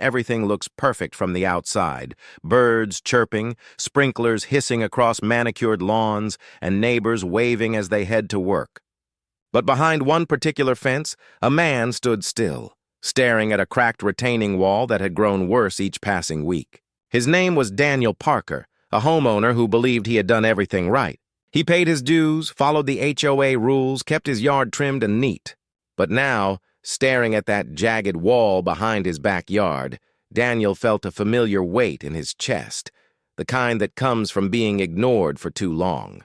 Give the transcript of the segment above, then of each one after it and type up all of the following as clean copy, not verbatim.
everything looks perfect from the outside. Birds chirping, sprinklers hissing across manicured lawns, and neighbors waving as they head to work. But behind one particular fence, a man stood still, staring at a cracked retaining wall that had grown worse each passing week. His name was Daniel Parker, a homeowner who believed he had done everything right. He paid his dues, followed the HOA rules, kept his yard trimmed and neat. But now, staring at that jagged wall behind his backyard, Daniel felt a familiar weight in his chest, the kind that comes from being ignored for too long.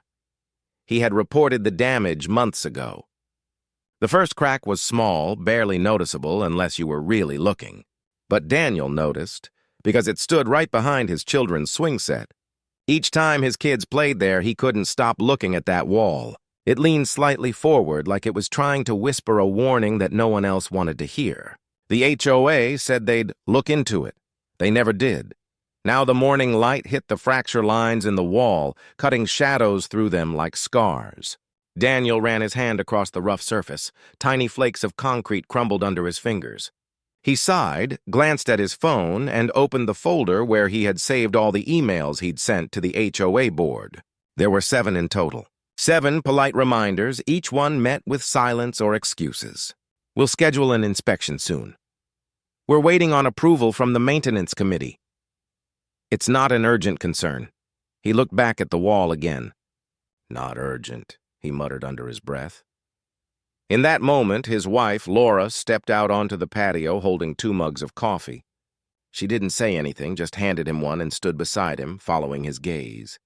He had reported the damage months ago. The first crack was small, barely noticeable unless you were really looking. But Daniel noticed, because it stood right behind his children's swing set. Each time his kids played there, he couldn't stop looking at that wall. It leaned slightly forward like it was trying to whisper a warning that no one else wanted to hear. The HOA said they'd look into it. They never did. Now the morning light hit the fracture lines in the wall, cutting shadows through them like scars. Daniel ran his hand across the rough surface. Tiny flakes of concrete crumbled under his fingers. He sighed, glanced at his phone, and opened the folder where he had saved all the emails he'd sent to the HOA board. There were 7 in total. 7 polite reminders, each one met with silence or excuses. We'll schedule an inspection soon. We're waiting on approval from the maintenance committee. It's not an urgent concern. He looked back at the wall again. Not urgent, he muttered under his breath. In that moment, his wife, Laura, stepped out onto the patio holding 2 mugs of coffee. She didn't say anything, just handed him one and stood beside him, following his gaze.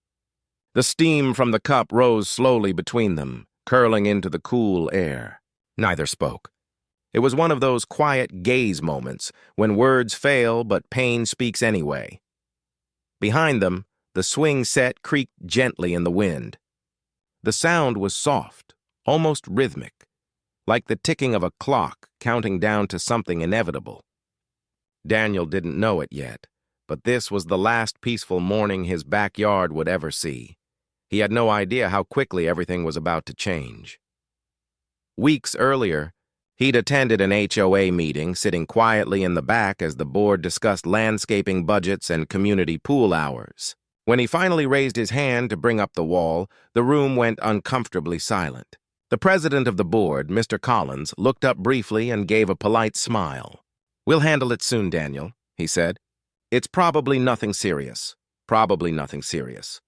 The steam from the cup rose slowly between them, curling into the cool air. Neither spoke. It was one of those quiet gaze moments, when words fail but pain speaks anyway. Behind them, the swing set creaked gently in the wind. The sound was soft, almost rhythmic, like the ticking of a clock counting down to something inevitable. Daniel didn't know it yet, but this was the last peaceful morning his backyard would ever see. He had no idea how quickly everything was about to change. Weeks earlier, he'd attended an HOA meeting, sitting quietly in the back as the board discussed landscaping budgets and community pool hours. When he finally raised his hand to bring up the wall, the room went uncomfortably silent. The president of the board, Mr. Collins, looked up briefly and gave a polite smile. "We'll handle it soon, Daniel," he said. "It's probably nothing serious. Probably nothing serious."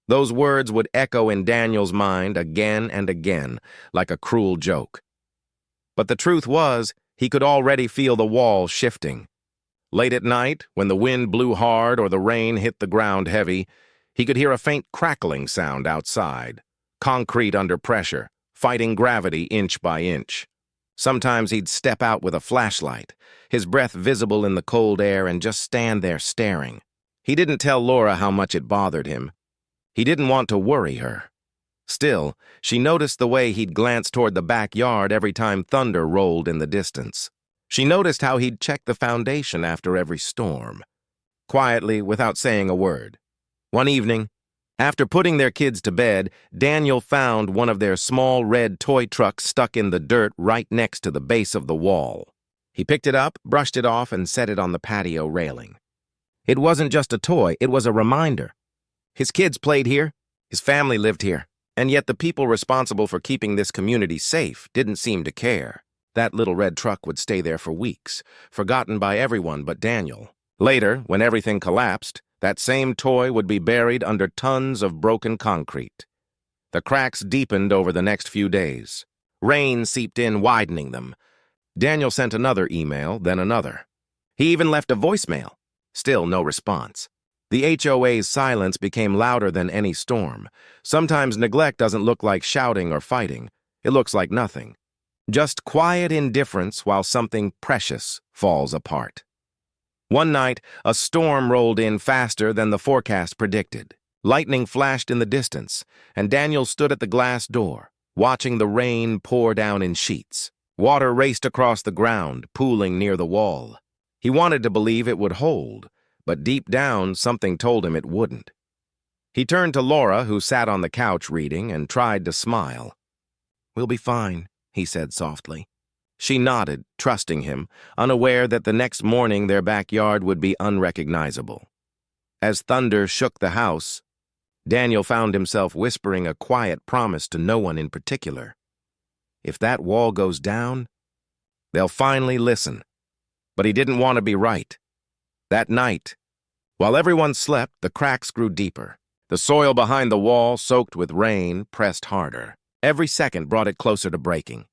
Those words would echo in Daniel's mind again and again, like a cruel joke. But the truth was, he could already feel the wall shifting. Late at night, when the wind blew hard or the rain hit the ground heavy, he could hear a faint crackling sound outside, concrete under pressure, fighting gravity inch by inch. Sometimes he'd step out with a flashlight, his breath visible in the cold air, and just stand there staring. He didn't tell Laura how much it bothered him. He didn't want to worry her. Still, she noticed the way he'd glance toward the backyard every time thunder rolled in the distance. She noticed how he'd check the foundation after every storm, quietly, without saying a word. One evening, after putting their kids to bed, Daniel found one of their small red toy trucks stuck in the dirt right next to the base of the wall. He picked it up, brushed it off, and set it on the patio railing. It wasn't just a toy, it was a reminder. His kids played here, his family lived here, and yet the people responsible for keeping this community safe didn't seem to care. That little red truck would stay there for weeks, forgotten by everyone but Daniel. Later, when everything collapsed, that same toy would be buried under tons of broken concrete. The cracks deepened over the next few days. Rain seeped in, widening them. Daniel sent another email, then another. He even left a voicemail. Still no response. The HOA's silence became louder than any storm. Sometimes neglect doesn't look like shouting or fighting. It looks like nothing. Just quiet indifference while something precious falls apart. One night, a storm rolled in faster than the forecast predicted. Lightning flashed in the distance, and Daniel stood at the glass door, watching the rain pour down in sheets. Water raced across the ground, pooling near the wall. He wanted to believe it would hold, but deep down, something told him it wouldn't. He turned to Laura, who sat on the couch reading, and tried to smile. "We'll be fine," he said softly. She nodded, trusting him, unaware that the next morning their backyard would be unrecognizable. As thunder shook the house, Daniel found himself whispering a quiet promise to no one in particular. If that wall goes down, they'll finally listen. But he didn't want to be right. That night, while everyone slept, the cracks grew deeper. The soil behind the wall, soaked with rain, pressed harder. Every second brought it closer to breaking.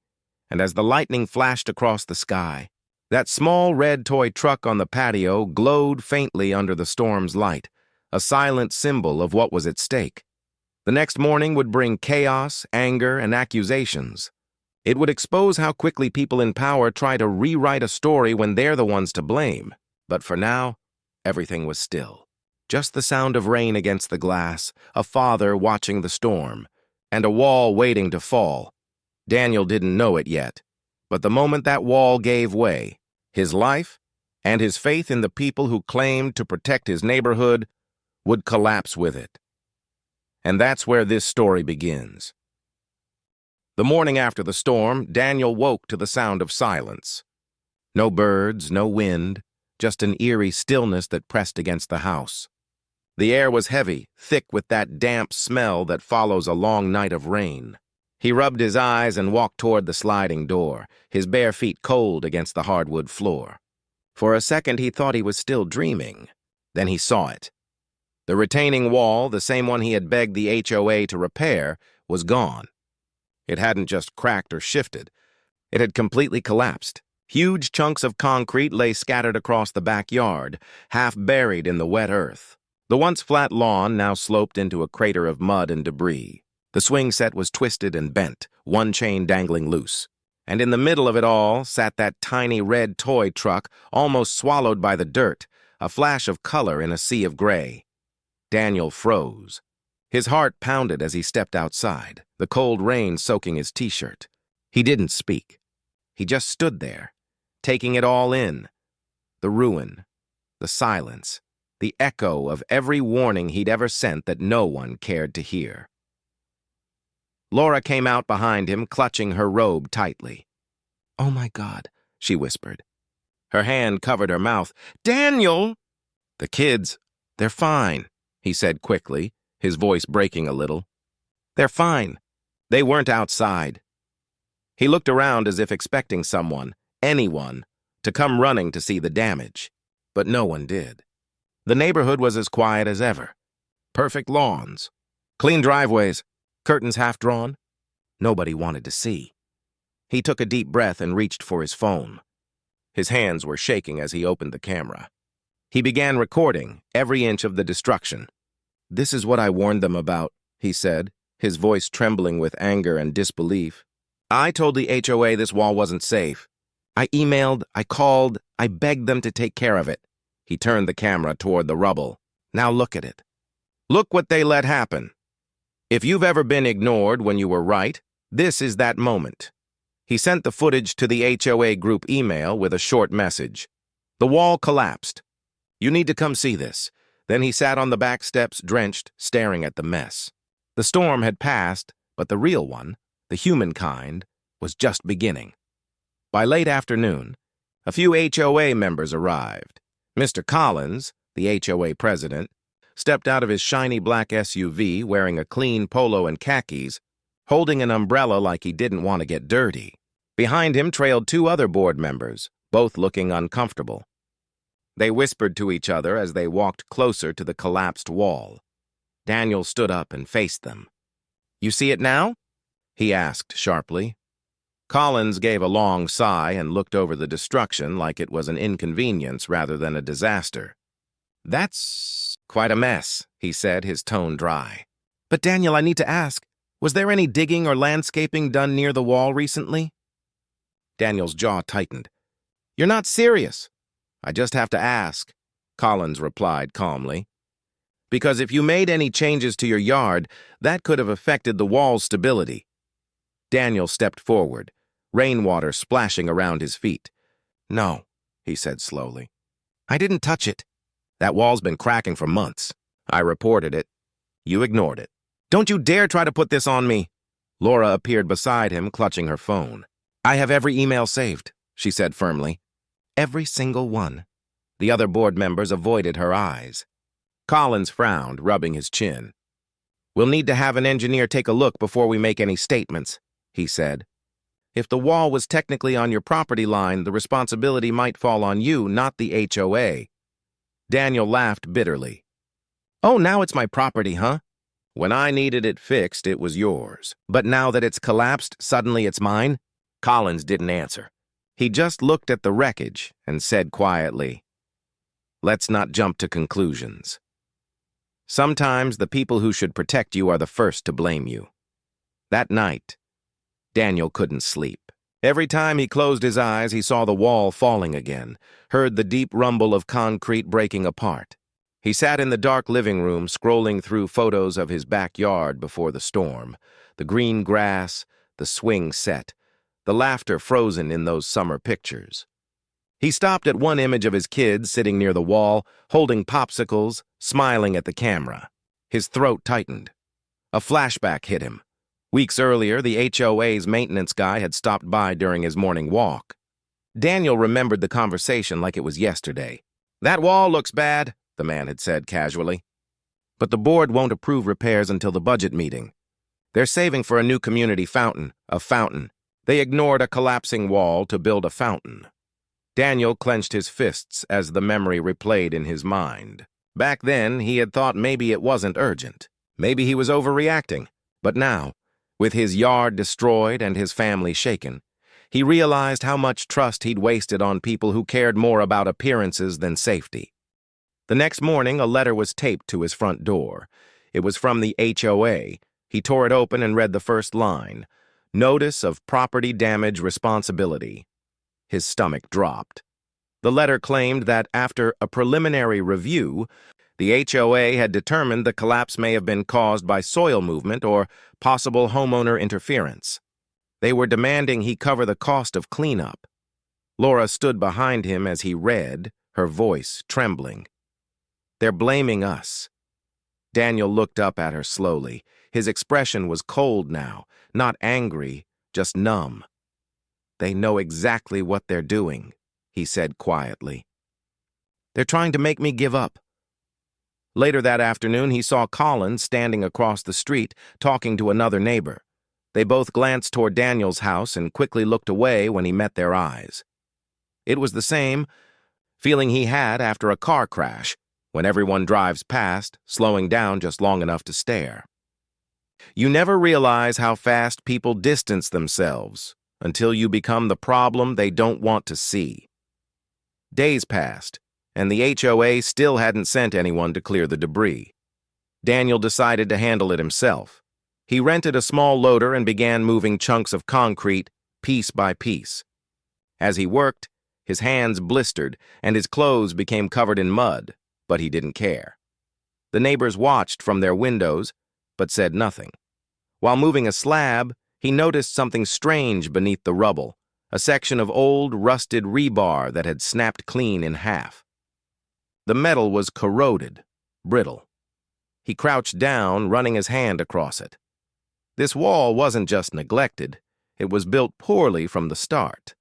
And as the lightning flashed across the sky, that small red toy truck on the patio glowed faintly under the storm's light, a silent symbol of what was at stake. The next morning would bring chaos, anger, and accusations. It would expose how quickly people in power try to rewrite a story when they're the ones to blame. But for now, everything was still. Just the sound of rain against the glass, a father watching the storm, and a wall waiting to fall. Daniel didn't know it yet, but the moment that wall gave way, his life and his faith in the people who claimed to protect his neighborhood would collapse with it. And that's where this story begins. The morning after the storm, Daniel woke to the sound of silence. No birds, no wind, just an eerie stillness that pressed against the house. The air was heavy, thick with that damp smell that follows a long night of rain. He rubbed his eyes and walked toward the sliding door, his bare feet cold against the hardwood floor. For a second, he thought he was still dreaming. Then he saw it. The retaining wall, the same one he had begged the HOA to repair, was gone. It hadn't just cracked or shifted. It had completely collapsed. Huge chunks of concrete lay scattered across the backyard, half buried in the wet earth. The once flat lawn now sloped into a crater of mud and debris. The swing set was twisted and bent, one chain dangling loose. And in the middle of it all sat that tiny red toy truck, almost swallowed by the dirt, a flash of color in a sea of gray. Daniel froze. His heart pounded as he stepped outside, the cold rain soaking his t-shirt. He didn't speak. He just stood there, taking it all in. The ruin, the silence, the echo of every warning he'd ever sent that no one cared to hear. Laura came out behind him, clutching her robe tightly. "Oh my God," she whispered. Her hand covered her mouth. "Daniel!" "The kids, they're fine," he said quickly, his voice breaking a little. "They're fine. They weren't outside." He looked around as if expecting someone, anyone, to come running to see the damage. But no one did. The neighborhood was as quiet as ever. Perfect lawns, clean driveways, curtains half drawn. Nobody wanted to see. He took a deep breath and reached for his phone. His hands were shaking as he opened the camera. He began recording every inch of the destruction. "This is what I warned them about," he said, his voice trembling with anger and disbelief. "I told the HOA this wall wasn't safe. I emailed, I called, I begged them to take care of it." He turned the camera toward the rubble. "Now look at it. Look what they let happen. If you've ever been ignored when you were right, this is that moment." He sent the footage to the HOA group email with a short message. "The wall collapsed. You need to come see this." Then he sat on the back steps, drenched, staring at the mess. The storm had passed, but the real one, the humankind, was just beginning. By late afternoon, a few HOA members arrived. Mr. Collins, the HOA president, stepped out of his shiny black SUV wearing a clean polo and khakis, holding an umbrella like he didn't want to get dirty. Behind him trailed two other board members, both looking uncomfortable. They whispered to each other as they walked closer to the collapsed wall. Daniel stood up and faced them. "You see it now?" he asked sharply. Collins gave a long sigh and looked over the destruction like it was an inconvenience rather than a disaster. "That's quite a mess," he said, his tone dry. "But Daniel, I need to ask, was there any digging or landscaping done near the wall recently?" Daniel's jaw tightened. "You're not serious." "I just have to ask," Collins replied calmly. "Because if you made any changes to your yard, that could have affected the wall's stability." Daniel stepped forward, rainwater splashing around his feet. "No," he said slowly. "I didn't touch it. That wall's been cracking for months. I reported it. You ignored it. Don't you dare try to put this on me." Laura appeared beside him, clutching her phone. I have every email saved, she said firmly. Every single one. The other board members avoided her eyes. Collins frowned, rubbing his chin. We'll need to have an engineer take a look before we make any statements, he said. If the wall was technically on your property line, the responsibility might fall on you, not the HOA. Daniel laughed bitterly. Oh, now it's my property, huh? When I needed it fixed, it was yours. But now that it's collapsed, suddenly it's mine? Collins didn't answer. He just looked at the wreckage and said quietly, Let's not jump to conclusions. Sometimes the people who should protect you are the first to blame you. That night, Daniel couldn't sleep. Every time he closed his eyes, he saw the wall falling again, heard the deep rumble of concrete breaking apart. He sat in the dark living room, scrolling through photos of his backyard before the storm, the green grass, the swing set, the laughter frozen in those summer pictures. He stopped at one image of his kids sitting near the wall, holding popsicles, smiling at the camera. His throat tightened. A flashback hit him. Weeks earlier, the HOA's maintenance guy had stopped by during his morning walk. Daniel remembered the conversation like it was yesterday. That wall looks bad, the man had said casually. But the board won't approve repairs until the budget meeting. They're saving for a new community fountain, a fountain. They ignored a collapsing wall to build a fountain. Daniel clenched his fists as the memory replayed in his mind. Back then, he had thought maybe it wasn't urgent. Maybe he was overreacting. But now, with his yard destroyed and his family shaken, he realized how much trust he'd wasted on people who cared more about appearances than safety. The next morning, a letter was taped to his front door. It was from the HOA. He tore it open and read the first line, Notice of Property Damage Responsibility. His stomach dropped. The letter claimed that after a preliminary review, the HOA had determined the collapse may have been caused by soil movement or possible homeowner interference. They were demanding he cover the cost of cleanup. Laura stood behind him as he read, her voice trembling. They're blaming us. Daniel looked up at her slowly. His expression was cold now, not angry, just numb. They know exactly what they're doing, he said quietly. They're trying to make me give up. Later that afternoon, he saw Collins standing across the street, talking to another neighbor. They both glanced toward Daniel's house and quickly looked away when he met their eyes. It was the same feeling he had after a car crash, when everyone drives past, slowing down just long enough to stare. You never realize how fast people distance themselves until you become the problem they don't want to see. Days passed, and the HOA still hadn't sent anyone to clear the debris. Daniel decided to handle it himself. He rented a small loader and began moving chunks of concrete, piece by piece. As he worked, his hands blistered and his clothes became covered in mud, but he didn't care. The neighbors watched from their windows, but said nothing. While moving a slab, he noticed something strange beneath the rubble, a section of old, rusted rebar that had snapped clean in half. The metal was corroded, brittle. He crouched down, running his hand across it. This wall wasn't just neglected, it was built poorly from the start.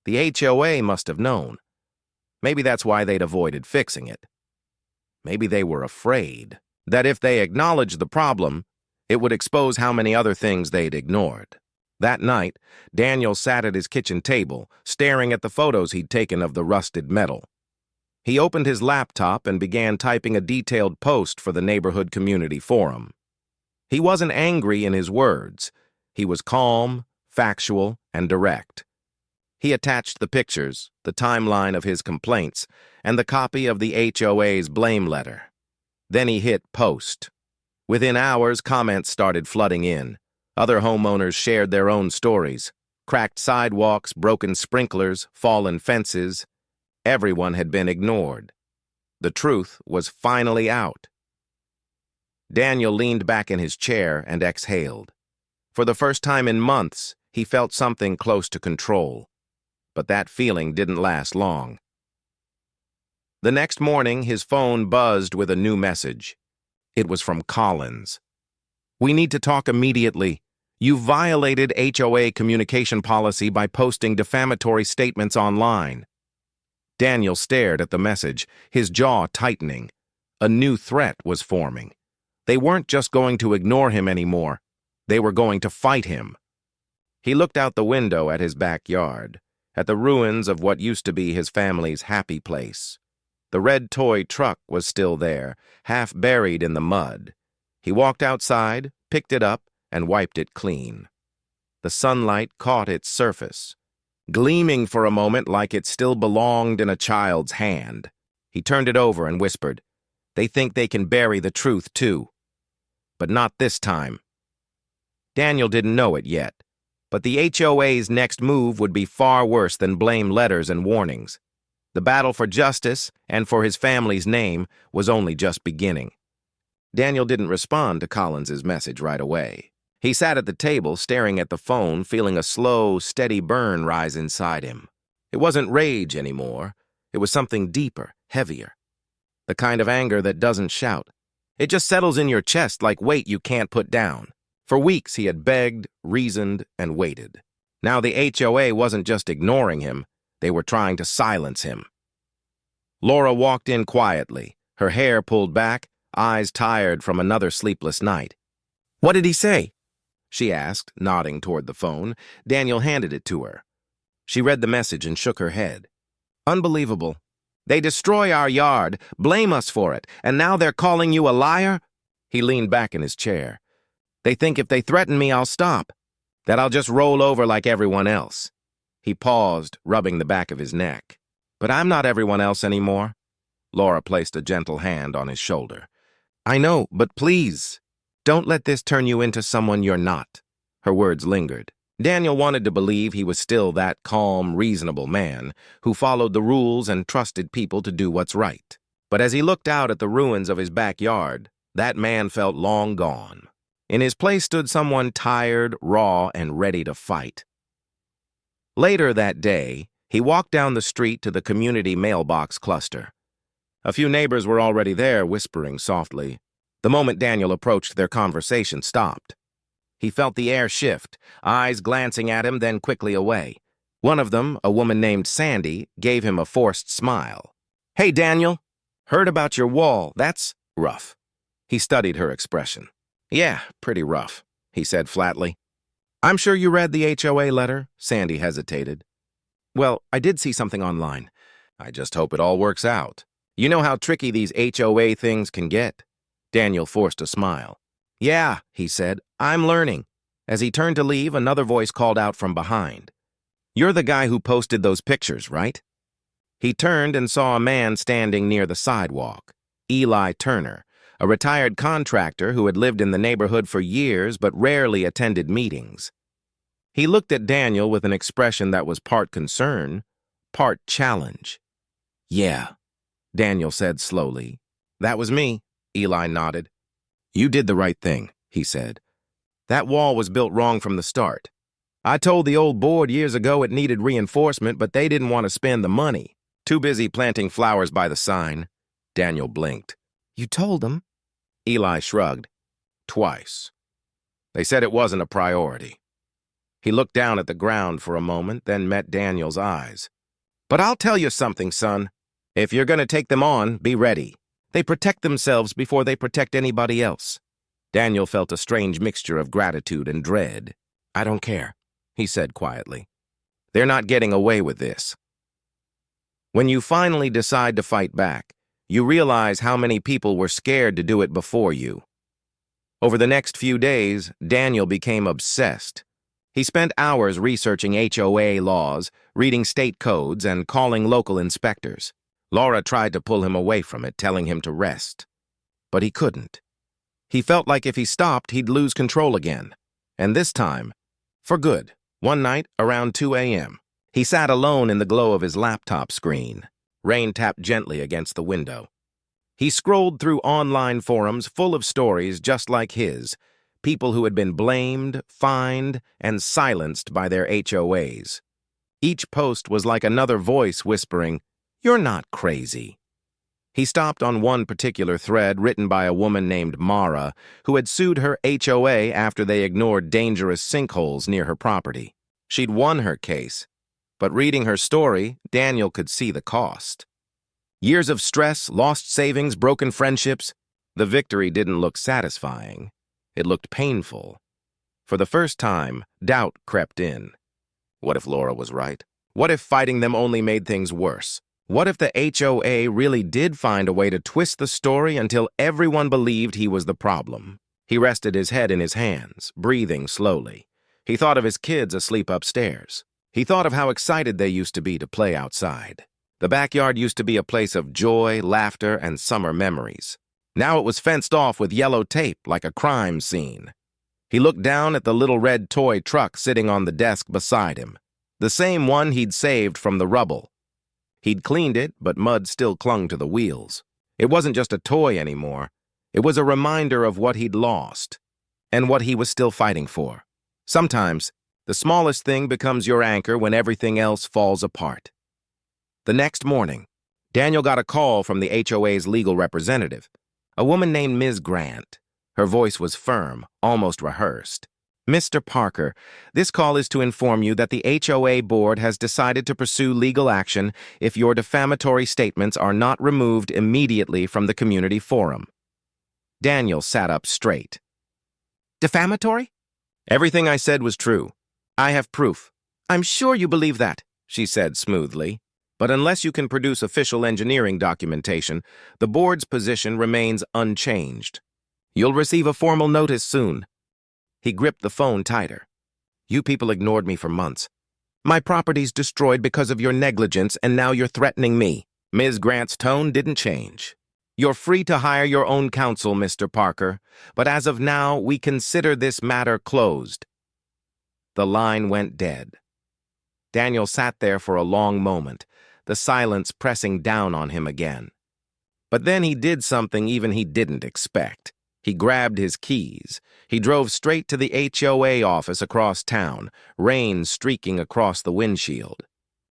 The HOA must have known. Maybe that's why they'd avoided fixing it. Maybe they were afraid that if they acknowledged the problem, it would expose how many other things they'd ignored. That night, Daniel sat at his kitchen table, staring at the photos he'd taken of the rusted metal. He opened his laptop and began typing a detailed post for the neighborhood community forum. He wasn't angry in his words. He was calm, factual, and direct. He attached the pictures, the timeline of his complaints, and the copy of the HOA's blame letter. Then he hit post. Within hours, comments started flooding in. Other homeowners shared their own stories. Cracked sidewalks, broken sprinklers, fallen fences. Everyone had been ignored. The truth was finally out. Daniel leaned back in his chair and exhaled. For the first time in months, he felt something close to control. But that feeling didn't last long. The next morning, his phone buzzed with a new message. It was from Collins. We need to talk immediately. You violated HOA communication policy by posting defamatory statements online. Daniel stared at the message, his jaw tightening. A new threat was forming. They weren't just going to ignore him anymore. They were going to fight him. He looked out the window at his backyard, at the ruins of what used to be his family's happy place. The red toy truck was still there, half buried in the mud. He walked outside, picked it up, and wiped it clean. The sunlight caught its surface, gleaming for a moment like it still belonged in a child's hand. He turned it over and whispered, "They think they can bury the truth, too. But not this time." Daniel didn't know it yet, but the HOA's next move would be far worse than blame letters and warnings. The battle for justice and for his family's name was only just beginning. Daniel didn't respond to Collins's message right away. He sat at the table, staring at the phone, feeling a slow, steady burn rise inside him. It wasn't rage anymore. It was something deeper, heavier. The kind of anger that doesn't shout. It just settles in your chest like weight you can't put down. For weeks he had begged, reasoned, and waited. Now the HOA wasn't just ignoring him. They were trying to silence him. Laura walked in quietly, her hair pulled back, eyes tired from another sleepless night. "What did he say?" she asked, nodding toward the phone. Daniel handed it to her. She read the message and shook her head. "Unbelievable. They destroy our yard, blame us for it, and now they're calling you a liar?" He leaned back in his chair. "They think if they threaten me, I'll stop, that I'll just roll over like everyone else." He paused, rubbing the back of his neck. "But I'm not everyone else anymore." Laura placed a gentle hand on his shoulder. "I know, but please, don't let this turn you into someone you're not." Her words lingered. Daniel wanted to believe he was still that calm, reasonable man who followed the rules and trusted people to do what's right. But as he looked out at the ruins of his backyard, that man felt long gone. In his place stood someone tired, raw, and ready to fight. Later that day, he walked down the street to the community mailbox cluster. A few neighbors were already there, whispering softly. The moment Daniel approached, their conversation stopped. He felt the air shift, eyes glancing at him, then quickly away. One of them, a woman named Sandy, gave him a forced smile. "Hey, Daniel, heard about your wall. That's rough." He studied her expression. "Yeah, pretty rough," he said flatly. "I'm sure you read the HOA letter," Sandy hesitated. "Well, I did see something online. I just hope it all works out. You know how tricky these HOA things can get." Daniel forced a smile. "Yeah," he said, "I'm learning." As he turned to leave, another voice called out from behind. "You're the guy who posted those pictures, right?" He turned and saw a man standing near the sidewalk. Eli Turner, a retired contractor who had lived in the neighborhood for years but rarely attended meetings. He looked at Daniel with an expression that was part concern, part challenge. "Yeah," Daniel said slowly. "That was me," Eli nodded. "You did the right thing," he said. "That wall was built wrong from the start. I told the old board years ago it needed reinforcement, but they didn't want to spend the money. Too busy planting flowers by the sign." Daniel blinked. "You told them?" Eli shrugged. "Twice. They said it wasn't a priority." He looked down at the ground for a moment, then met Daniel's eyes. "But I'll tell you something, son. If you're going to take them on, be ready. They protect themselves before they protect anybody else." Daniel felt a strange mixture of gratitude and dread. "I don't care," he said quietly. "They're not getting away with this." When you finally decide to fight back, you realize how many people were scared to do it before you. Over the next few days, Daniel became obsessed. He spent hours researching HOA laws, reading state codes, and calling local inspectors. Laura tried to pull him away from it, telling him to rest. But he couldn't. He felt like if he stopped, he'd lose control again. And this time, for good, one night around 2 a.m., he sat alone in the glow of his laptop screen. Rain tapped gently against the window. He scrolled through online forums full of stories just like his, people who had been blamed, fined, and silenced by their HOAs. Each post was like another voice whispering, "You're not crazy." He stopped on one particular thread written by a woman named Mara, who had sued her HOA after they ignored dangerous sinkholes near her property. She'd won her case, but reading her story, Daniel could see the cost. Years of stress, lost savings, broken friendships. The victory didn't look satisfying. It looked painful. For the first time, doubt crept in. What if Laura was right? What if fighting them only made things worse? What if the HOA really did find a way to twist the story until everyone believed he was the problem? He rested his head in his hands, breathing slowly. He thought of his kids asleep upstairs. He thought of how excited they used to be to play outside. The backyard used to be a place of joy, laughter, and summer memories. Now it was fenced off with yellow tape like a crime scene. He looked down at the little red toy truck sitting on the desk beside him, the same one he'd saved from the rubble. He'd cleaned it, but mud still clung to the wheels. It wasn't just a toy anymore. It was a reminder of what he'd lost and what he was still fighting for. Sometimes, the smallest thing becomes your anchor when everything else falls apart. The next morning, Daniel got a call from the HOA's legal representative, a woman named Ms. Grant. Her voice was firm, almost rehearsed. Mr. Parker, this call is to inform you that the HOA board has decided to pursue legal action if your defamatory statements are not removed immediately from the community forum. Daniel sat up straight. Defamatory? Everything I said was true. I have proof. I'm sure you believe that, she said smoothly. But unless you can produce official engineering documentation, the board's position remains unchanged. You'll receive a formal notice soon. He gripped the phone tighter. You people ignored me for months. My property's destroyed because of your negligence, and now you're threatening me. Ms. Grant's tone didn't change. You're free to hire your own counsel, Mr. Parker, but as of now, we consider this matter closed. The line went dead. Daniel sat there for a long moment, the silence pressing down on him again. But then he did something even he didn't expect. He grabbed his keys. He drove straight to the HOA office across town, rain streaking across the windshield.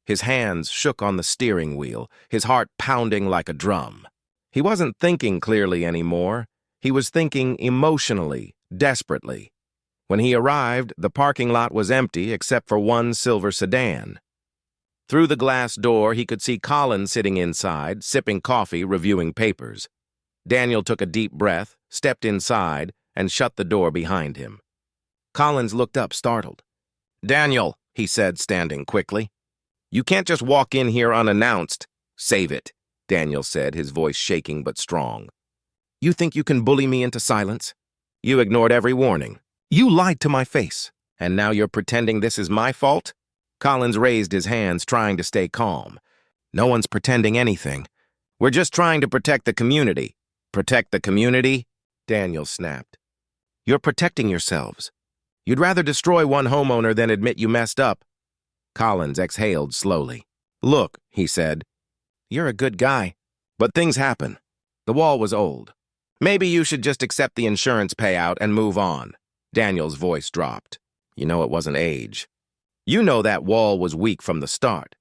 His hands shook on the steering wheel, his heart pounding like a drum. He wasn't thinking clearly anymore. He was thinking emotionally, desperately. When he arrived, the parking lot was empty except for one silver sedan. Through the glass door, he could see Colin sitting inside, sipping coffee, reviewing papers. Daniel took a deep breath, stepped inside, and shut the door behind him. Collins looked up, startled. Daniel, he said, standing quickly. You can't just walk in here unannounced. Save it, Daniel said, his voice shaking but strong. You think you can bully me into silence? You ignored every warning. You lied to my face, and now you're pretending this is my fault? Collins raised his hands, trying to stay calm. No one's pretending anything. We're just trying to protect the community. Protect the community? Daniel snapped. You're protecting yourselves. You'd rather destroy one homeowner than admit you messed up. Collins exhaled slowly. Look, he said, you're a good guy, but things happen. The wall was old. Maybe you should just accept the insurance payout and move on. Daniel's voice dropped. You know it wasn't age. You know that wall was weak from the start.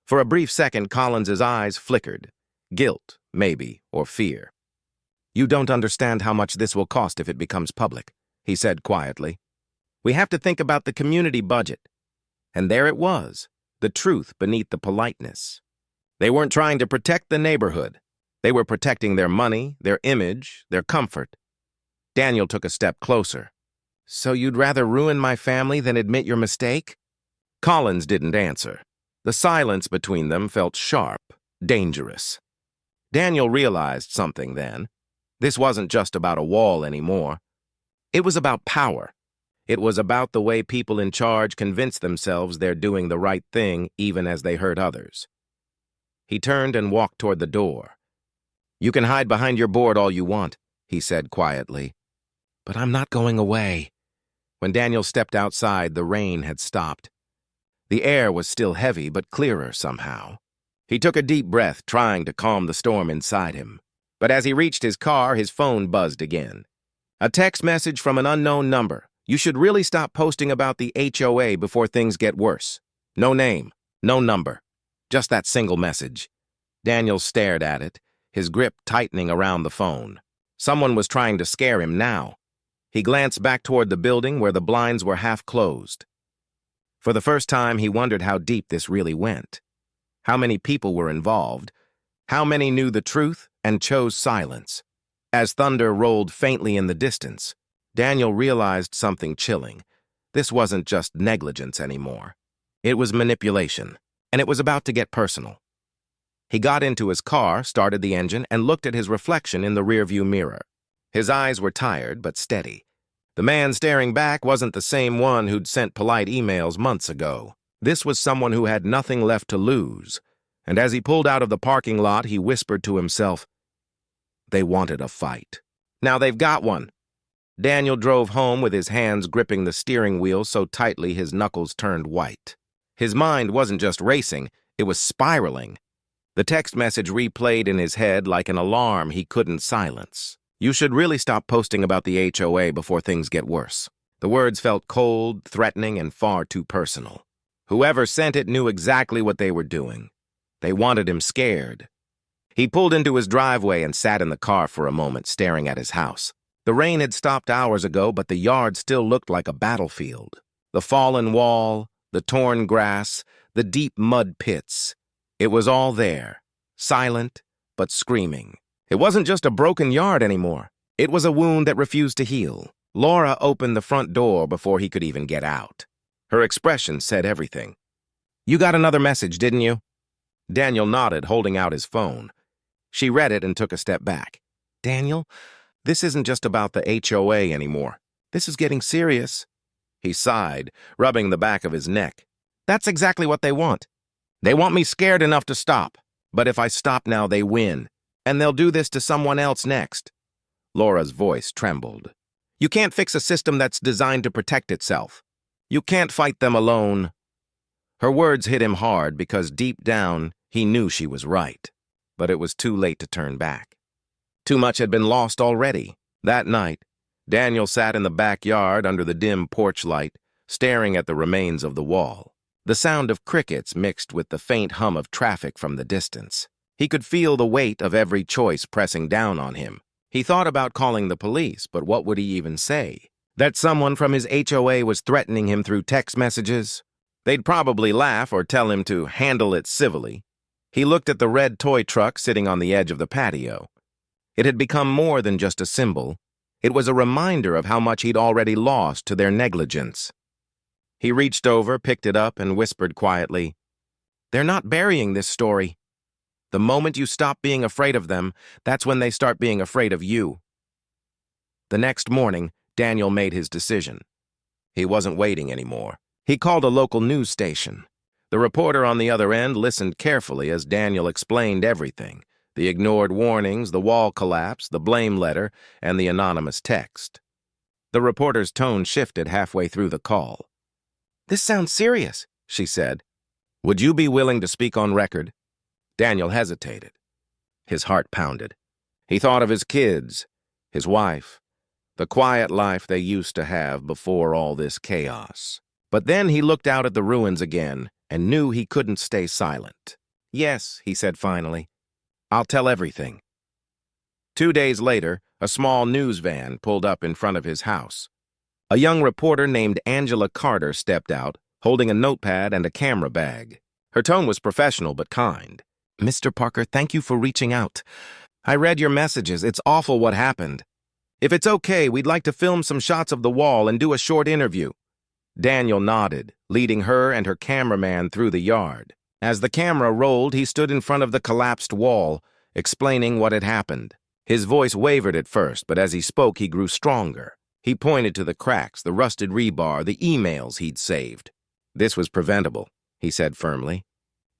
For a brief second, Collins's eyes flickered. Guilt, maybe, or fear. You don't understand how much this will cost if it becomes public, he said quietly. We have to think about the community budget. And there it was, the truth beneath the politeness. They weren't trying to protect the neighborhood. They were protecting their money, their image, their comfort. Daniel took a step closer. So you'd rather ruin my family than admit your mistake? Collins didn't answer. The silence between them felt sharp, dangerous. Daniel realized something then. This wasn't just about a wall anymore. It was about power. It was about the way people in charge convince themselves they're doing the right thing even as they hurt others. He turned and walked toward the door. You can hide behind your board all you want, he said quietly. But I'm not going away. When Daniel stepped outside, the rain had stopped. The air was still heavy, but clearer somehow. He took a deep breath, trying to calm the storm inside him. But as he reached his car, his phone buzzed again. A text message from an unknown number. You should really stop posting about the HOA before things get worse. No name, no number. Just that single message. Daniel stared at it, his grip tightening around the phone. Someone was trying to scare him now. He glanced back toward the building where the blinds were half closed. For the first time, he wondered how deep this really went. How many people were involved? How many knew the truth and chose silence? As thunder rolled faintly in the distance, Daniel realized something chilling. This wasn't just negligence anymore. It was manipulation, and it was about to get personal. He got into his car, started the engine, and looked at his reflection in the rearview mirror. His eyes were tired but steady. The man staring back wasn't the same one who'd sent polite emails months ago. This was someone who had nothing left to lose, and as he pulled out of the parking lot, he whispered to himself, "They wanted a fight. Now they've got one." Daniel drove home with his hands gripping the steering wheel so tightly his knuckles turned white. His mind wasn't just racing, it was spiraling. The text message replayed in his head like an alarm he couldn't silence. "You should really stop posting about the HOA before things get worse." The words felt cold, threatening, and far too personal. Whoever sent it knew exactly what they were doing. They wanted him scared. He pulled into his driveway and sat in the car for a moment, staring at his house. The rain had stopped hours ago, but the yard still looked like a battlefield. The fallen wall, the torn grass, the deep mud pits. It was all there, silent but screaming. It wasn't just a broken yard anymore. It was a wound that refused to heal. Laura opened the front door before he could even get out. Her expression said everything. "You got another message, didn't you?" Daniel nodded, holding out his phone. She read it and took a step back. "Daniel, this isn't just about the HOA anymore. This is getting serious." He sighed, rubbing the back of his neck. "That's exactly what they want. They want me scared enough to stop. But if I stop now, they win. And they'll do this to someone else next." Laura's voice trembled. "You can't fix a system that's designed to protect itself. You can't fight them alone." Her words hit him hard because deep down, he knew she was right. But it was too late to turn back. Too much had been lost already. That night, Daniel sat in the backyard under the dim porch light, staring at the remains of the wall. The sound of crickets mixed with the faint hum of traffic from the distance. He could feel the weight of every choice pressing down on him. He thought about calling the police, but what would he even say? That someone from his HOA was threatening him through text messages? They'd probably laugh or tell him to handle it civilly. He looked at the red toy truck sitting on the edge of the patio. It had become more than just a symbol. It was a reminder of how much he'd already lost to their negligence. He reached over, picked it up, and whispered quietly, "They're not burying this story. The moment you stop being afraid of them, that's when they start being afraid of you." The next morning, Daniel made his decision. He wasn't waiting anymore. He called a local news station. The reporter on the other end listened carefully as Daniel explained everything: the ignored warnings, the wall collapse, the blame letter, and the anonymous text. The reporter's tone shifted halfway through the call. "This sounds serious," she said. "Would you be willing to speak on record?" Daniel hesitated. His heart pounded. He thought of his kids, his wife, the quiet life they used to have before all this chaos. But then he looked out at the ruins again and knew he couldn't stay silent. "Yes," he said finally. "I'll tell everything." 2 days later, a small news van pulled up in front of his house. A young reporter named Angela Carter stepped out, holding a notepad and a camera bag. Her tone was professional but kind. "Mr. Parker, thank you for reaching out. I read your messages. It's awful what happened. If it's okay, we'd like to film some shots of the wall and do a short interview." Daniel nodded, leading her and her cameraman through the yard. As the camera rolled, he stood in front of the collapsed wall, explaining what had happened. His voice wavered at first, but as he spoke, he grew stronger. He pointed to the cracks, the rusted rebar, the emails he'd saved. "This was preventable," he said firmly.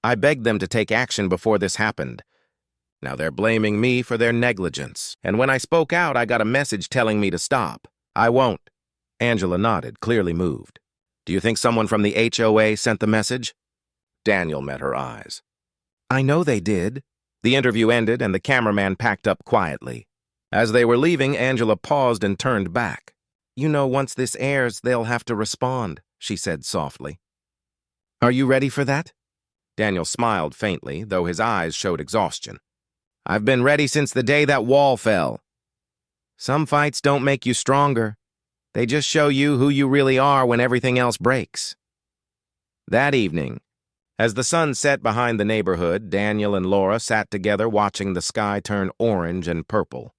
"I begged them to take action before this happened. Now they're blaming me for their negligence. And when I spoke out, I got a message telling me to stop. I won't." Angela nodded, clearly moved. "Do you think someone from the HOA sent the message?" Daniel met her eyes. "I know they did." The interview ended and the cameraman packed up quietly. As they were leaving, Angela paused and turned back. "You know, once this airs, they'll have to respond," she said softly. "Are you ready for that?" Daniel smiled faintly, though his eyes showed exhaustion. I've been ready since the day that wall fell. Some fights don't make you stronger. They just show you who you really are when everything else breaks. That evening, as the sun set behind the neighborhood, Daniel and Laura sat together watching the sky turn orange and purple.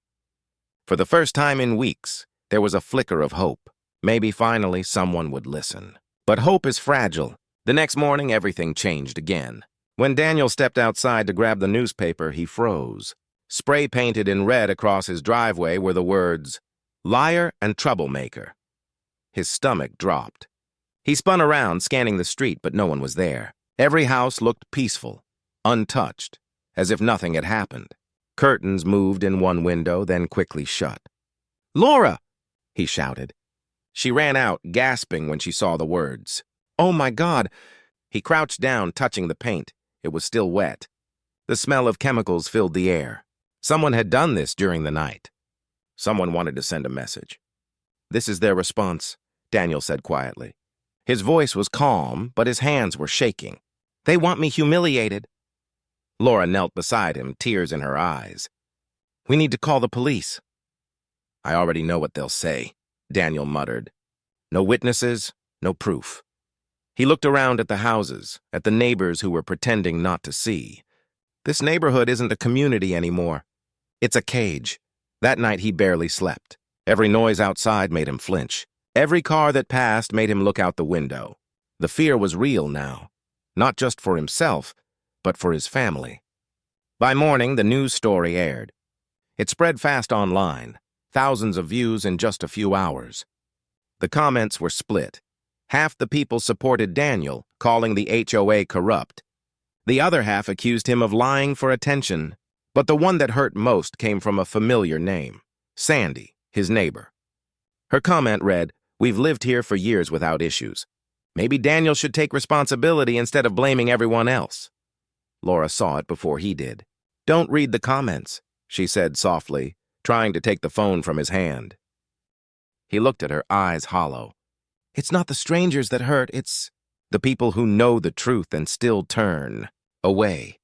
For the first time in weeks, there was a flicker of hope. Maybe finally someone would listen. But hope is fragile. The next morning, everything changed again. When Daniel stepped outside to grab the newspaper, he froze. Spray painted in red across his driveway were the words, "Liar and Troublemaker." His stomach dropped. He spun around, scanning the street, but no one was there. Every house looked peaceful, untouched, as if nothing had happened. Curtains moved in one window, then quickly shut. "Laura!" he shouted. She ran out, gasping when she saw the words. "Oh my God!" He crouched down, touching the paint. It was still wet. The smell of chemicals filled the air. Someone had done this during the night. Someone wanted to send a message. "This is their response," Daniel said quietly. His voice was calm, but his hands were shaking. "They want me humiliated." Laura knelt beside him, tears in her eyes. "We need to call the police." "I already know what they'll say," Daniel muttered. "No witnesses, no proof." He looked around at the houses, at the neighbors who were pretending not to see. This neighborhood isn't a community anymore. It's a cage. That night he barely slept. Every noise outside made him flinch. Every car that passed made him look out the window. The fear was real now, not just for himself, but for his family. By morning, the news story aired. It spread fast online, thousands of views in just a few hours. The comments were split. Half the people supported Daniel, calling the HOA corrupt. The other half accused him of lying for attention. But the one that hurt most came from a familiar name, Sandy, his neighbor. Her comment read, "We've lived here for years without issues. Maybe Daniel should take responsibility instead of blaming everyone else." Laura saw it before he did. "Don't read the comments," she said softly, trying to take the phone from his hand. He looked at her, eyes hollow. "It's not the strangers that hurt, it's the people who know the truth and still turn away.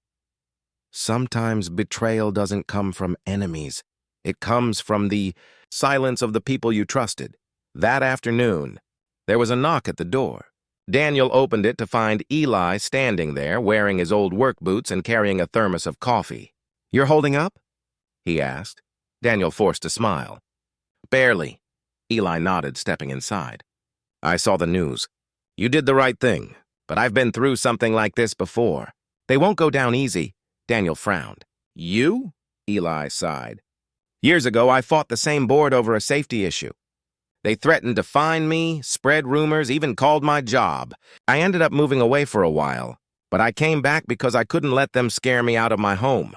Sometimes betrayal doesn't come from enemies. It comes from the silence of the people you trusted." That afternoon, there was a knock at the door. Daniel opened it to find Eli standing there, wearing his old work boots and carrying a thermos of coffee. "You're holding up?" he asked. Daniel forced a smile. "Barely." Eli nodded, stepping inside. "I saw the news. You did the right thing, but I've been through something like this before. They won't go down easy." Daniel frowned. "You?" Eli sighed. "Years ago, I fought the same board over a safety issue. They threatened to fine me, spread rumors, even called my job. I ended up moving away for a while, but I came back because I couldn't let them scare me out of my home."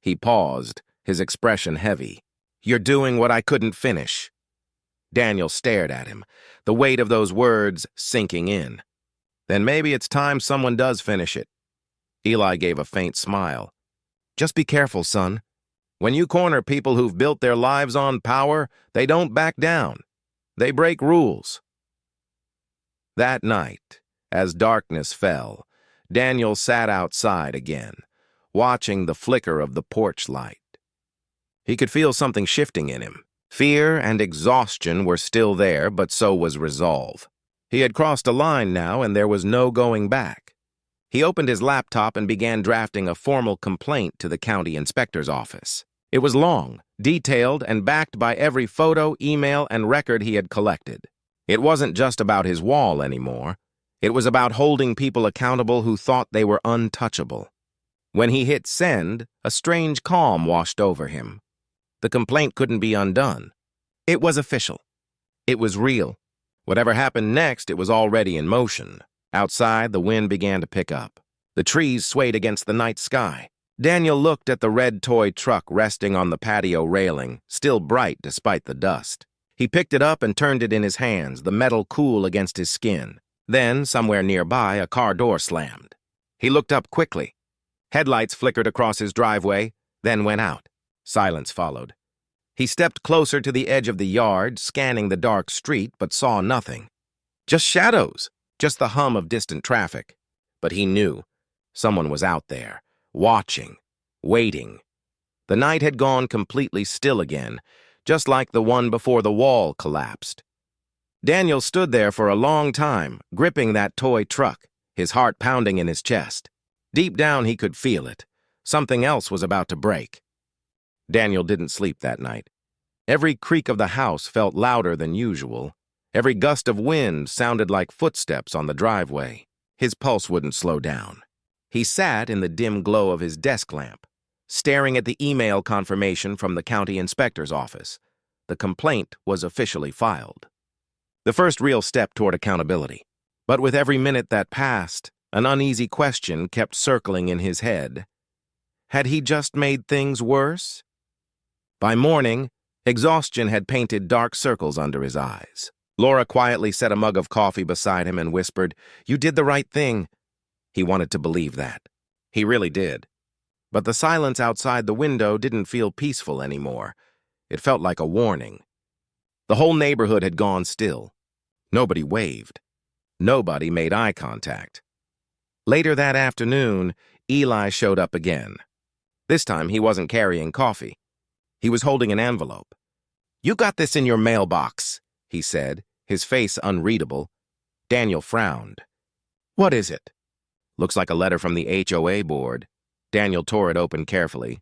He paused, his expression heavy. "You're doing what I couldn't finish." Daniel stared at him, the weight of those words sinking in. "Then maybe it's time someone does finish it." Eli gave a faint smile. "Just be careful, son. When you corner people who've built their lives on power, they don't back down. They break rules." That night, as darkness fell, Daniel sat outside again, watching the flicker of the porch light. He could feel something shifting in him. Fear and exhaustion were still there, but so was resolve. He had crossed a line now, and there was no going back. He opened his laptop and began drafting a formal complaint to the county inspector's office. It was long, detailed, and backed by every photo, email, and record he had collected. It wasn't just about his wall anymore. It was about holding people accountable who thought they were untouchable. When he hit send, a strange calm washed over him. The complaint couldn't be undone. It was official. It was real. Whatever happened next, it was already in motion. Outside, the wind began to pick up. The trees swayed against the night sky. Daniel looked at the red toy truck resting on the patio railing, still bright despite the dust. He picked it up and turned it in his hands, the metal cool against his skin. Then, somewhere nearby, a car door slammed. He looked up quickly. Headlights flickered across his driveway, then went out. Silence followed. He stepped closer to the edge of the yard, scanning the dark street, but saw nothing. Just shadows, just the hum of distant traffic. But he knew someone was out there, watching, waiting. The night had gone completely still again, just like the one before the wall collapsed. Daniel stood there for a long time, gripping that toy truck, his heart pounding in his chest. Deep down, he could feel it. Something else was about to break. Daniel didn't sleep that night. Every creak of the house felt louder than usual. Every gust of wind sounded like footsteps on the driveway. His pulse wouldn't slow down. He sat in the dim glow of his desk lamp, staring at the email confirmation from the county inspector's office. The complaint was officially filed. The first real step toward accountability. But with every minute that passed, an uneasy question kept circling in his head. Had he just made things worse? By morning, exhaustion had painted dark circles under his eyes. Laura quietly set a mug of coffee beside him and whispered, "You did the right thing." He wanted to believe that. He really did. But the silence outside the window didn't feel peaceful anymore. It felt like a warning. The whole neighborhood had gone still. Nobody waved. Nobody made eye contact. Later that afternoon, Eli showed up again. This time, he wasn't carrying coffee. He was holding an envelope. "You got this in your mailbox," he said, his face unreadable. Daniel frowned. "What is it?" "Looks like a letter from the HOA board." Daniel tore it open carefully.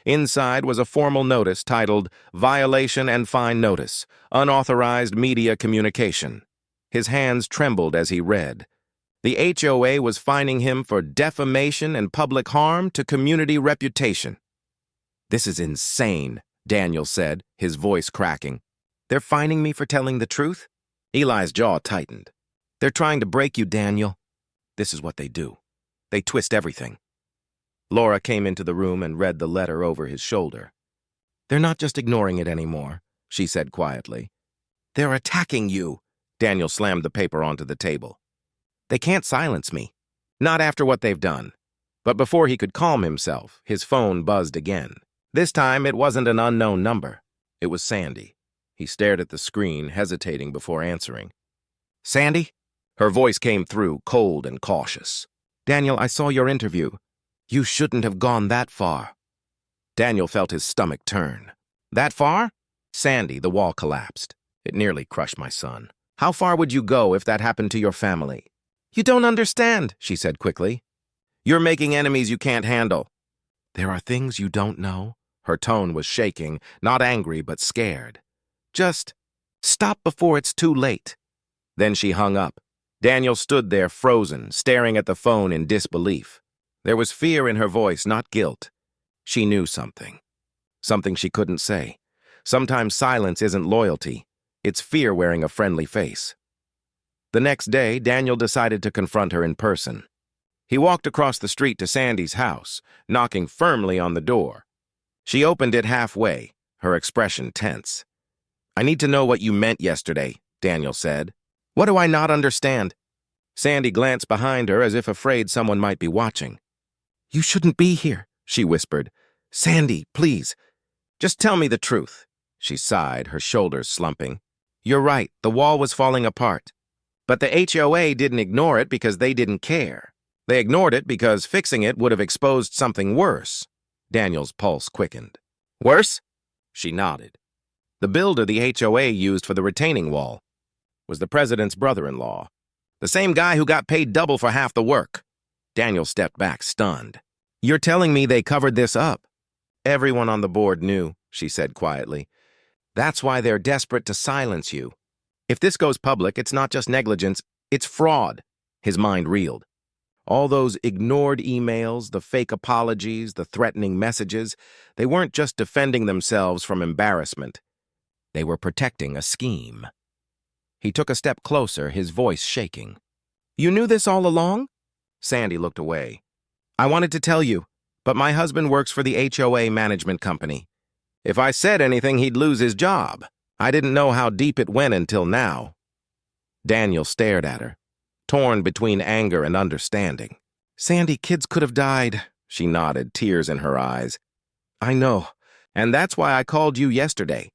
Inside was a formal notice titled, "Violation and Fine Notice, Unauthorized Media Communication." His hands trembled as he read. The HOA was fining him for defamation and public harm to community reputation. "This is insane," Daniel said, his voice cracking. "They're fining me for telling the truth?" Eli's jaw tightened. "They're trying to break you, Daniel. This is what they do. They twist everything." Laura came into the room and read the letter over his shoulder. "They're not just ignoring it anymore," she said quietly. "They're attacking you." Daniel slammed the paper onto the table. "They can't silence me. Not after what they've done." But before he could calm himself, his phone buzzed again. This time, it wasn't an unknown number. It was Sandy. He stared at the screen, hesitating before answering. "Sandy?" Her voice came through, cold and cautious. "Daniel, I saw your interview. You shouldn't have gone that far." Daniel felt his stomach turn. "That far?" "Sandy, the wall collapsed. It nearly crushed my son. How far would you go if that happened to your family?" "You don't understand," she said quickly. "You're making enemies you can't handle." "There are things you don't know." Her tone was shaking, not angry but scared. "Just stop before it's too late." Then she hung up. Daniel stood there frozen, staring at the phone in disbelief. There was fear in her voice, not guilt. She knew something. Something she couldn't say. Sometimes silence isn't loyalty. It's fear wearing a friendly face. The next day, Daniel decided to confront her in person. He walked across the street to Sandy's house, knocking firmly on the door. She opened it halfway, her expression tense. "I need to know what you meant yesterday," Daniel said. "What do I not understand?" Sandy glanced behind her as if afraid someone might be watching. "You shouldn't be here," she whispered. "Sandy, please, just tell me the truth." She sighed, her shoulders slumping. "You're right, the wall was falling apart. But the HOA didn't ignore it because they didn't care. They ignored it because fixing it would have exposed something worse." Daniel's pulse quickened. "Worse?" She nodded. The builder the HOA used for the retaining wall was the president's brother-in-law, the same guy who got paid double for half the work. Daniel stepped back, stunned. "You're telling me they covered this up?" "Everyone on the board knew," she said quietly. "That's why they're desperate to silence you. If this goes public, it's not just negligence, it's fraud." His mind reeled. All those ignored emails, the fake apologies, the threatening messages, they weren't just defending themselves from embarrassment. They were protecting a scheme. He took a step closer, his voice shaking. "You knew this all along?" Sandy looked away. "I wanted to tell you, but my husband works for the HOA management company. If I said anything, he'd lose his job. I didn't know how deep it went until now." Daniel stared at her, torn between anger and understanding. "Sandy, kids could have died," she nodded, tears in her eyes. "I know, and that's why I called you yesterday.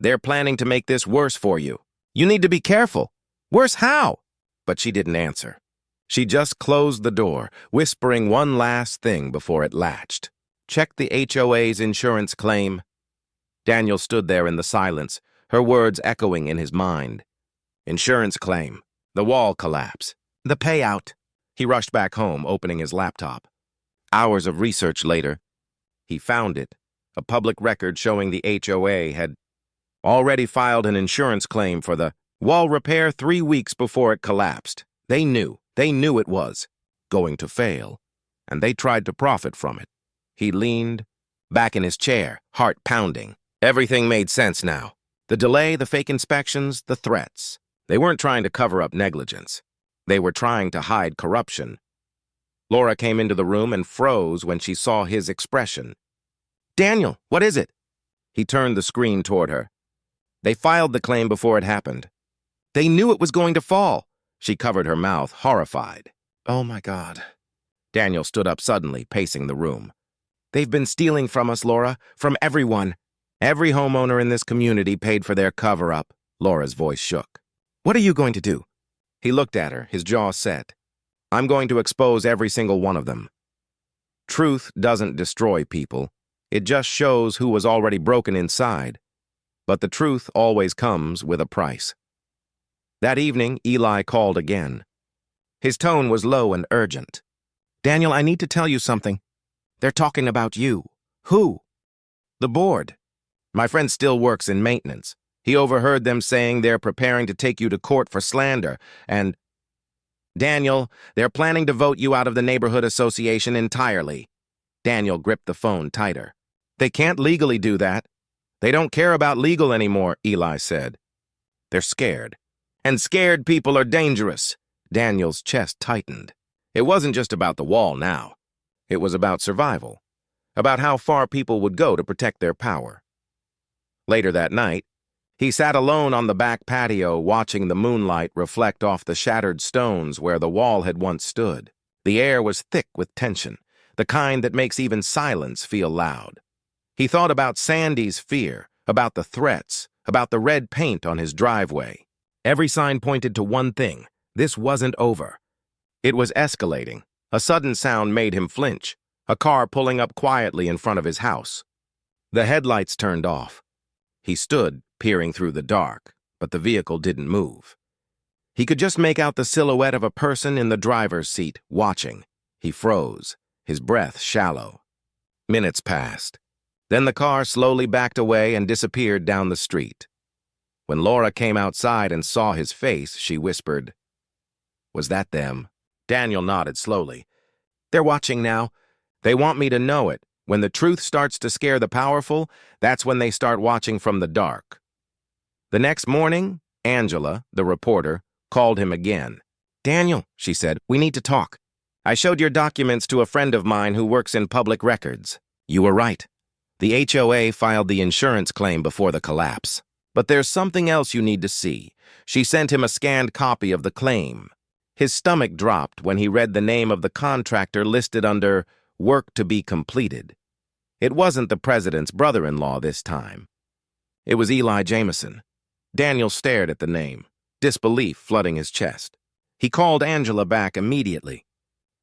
They're planning to make this worse for you. You need to be careful. Worse how?" But she didn't answer. She just closed the door, whispering one last thing before it latched. Check the HOA's insurance claim. Daniel stood there in the silence, her words echoing in his mind. Insurance claim. The wall collapse. The payout. He rushed back home, opening his laptop. Hours of research later, he found it, a public record showing the HOA had already filed an insurance claim for the wall repair 3 weeks before it collapsed. They knew it was going to fail, and they tried to profit from it. He leaned back in his chair, heart pounding. Everything made sense now. The delay, the fake inspections, the threats. They weren't trying to cover up negligence. They were trying to hide corruption. Laura came into the room and froze when she saw his expression. "Daniel, what is it?" He turned the screen toward her. "They filed the claim before it happened. They knew it was going to fall." She covered her mouth, horrified. "Oh my God." Daniel stood up suddenly, pacing the room. "They've been stealing from us, Laura, from everyone. Every homeowner in this community paid for their cover-up." Laura's voice shook. "What are you going to do?" He looked at her, his jaw set. "I'm going to expose every single one of them. Truth doesn't destroy people. It just shows who was already broken inside. But the truth always comes with a price." That evening, Eli called again. His tone was low and urgent. "Daniel, I need to tell you something. They're talking about you." "Who?" "The board. My friend still works in maintenance. He overheard them saying they're preparing to take you to court for slander, and Daniel, they're planning to vote you out of the neighborhood association entirely." Daniel gripped the phone tighter. "They can't legally do that. They don't care about legal anymore," Eli said. "They're scared. And scared people are dangerous." Daniel's chest tightened. It wasn't just about the wall now. It was about survival, about how far people would go to protect their power. Later that night, he sat alone on the back patio watching the moonlight reflect off the shattered stones where the wall had once stood. The air was thick with tension, the kind that makes even silence feel loud. He thought about Sandy's fear, about the threats, about the red paint on his driveway. Every sign pointed to one thing: this wasn't over. It was escalating. A sudden sound made him flinch, a car pulling up quietly in front of his house. The headlights turned off. He stood, peering through the dark, but the vehicle didn't move. He could just make out the silhouette of a person in the driver's seat, watching. He froze, his breath shallow. Minutes passed. Then the car slowly backed away and disappeared down the street. When Laura came outside and saw his face, she whispered, "Was that them?" Daniel nodded slowly. "They're watching now. They want me to know it. When the truth starts to scare the powerful, that's when they start watching from the dark." The next morning, Angela, the reporter, called him again. "Daniel," she said, "we need to talk. I showed your documents to a friend of mine who works in public records. You were right. The HOA filed the insurance claim before the collapse. But there's something else you need to see." She sent him a scanned copy of the claim. His stomach dropped when he read the name of the contractor listed under "Work to be completed." It wasn't the president's brother-in-law this time. It was Eli Jameson. Daniel stared at the name, disbelief flooding his chest. He called Angela back immediately.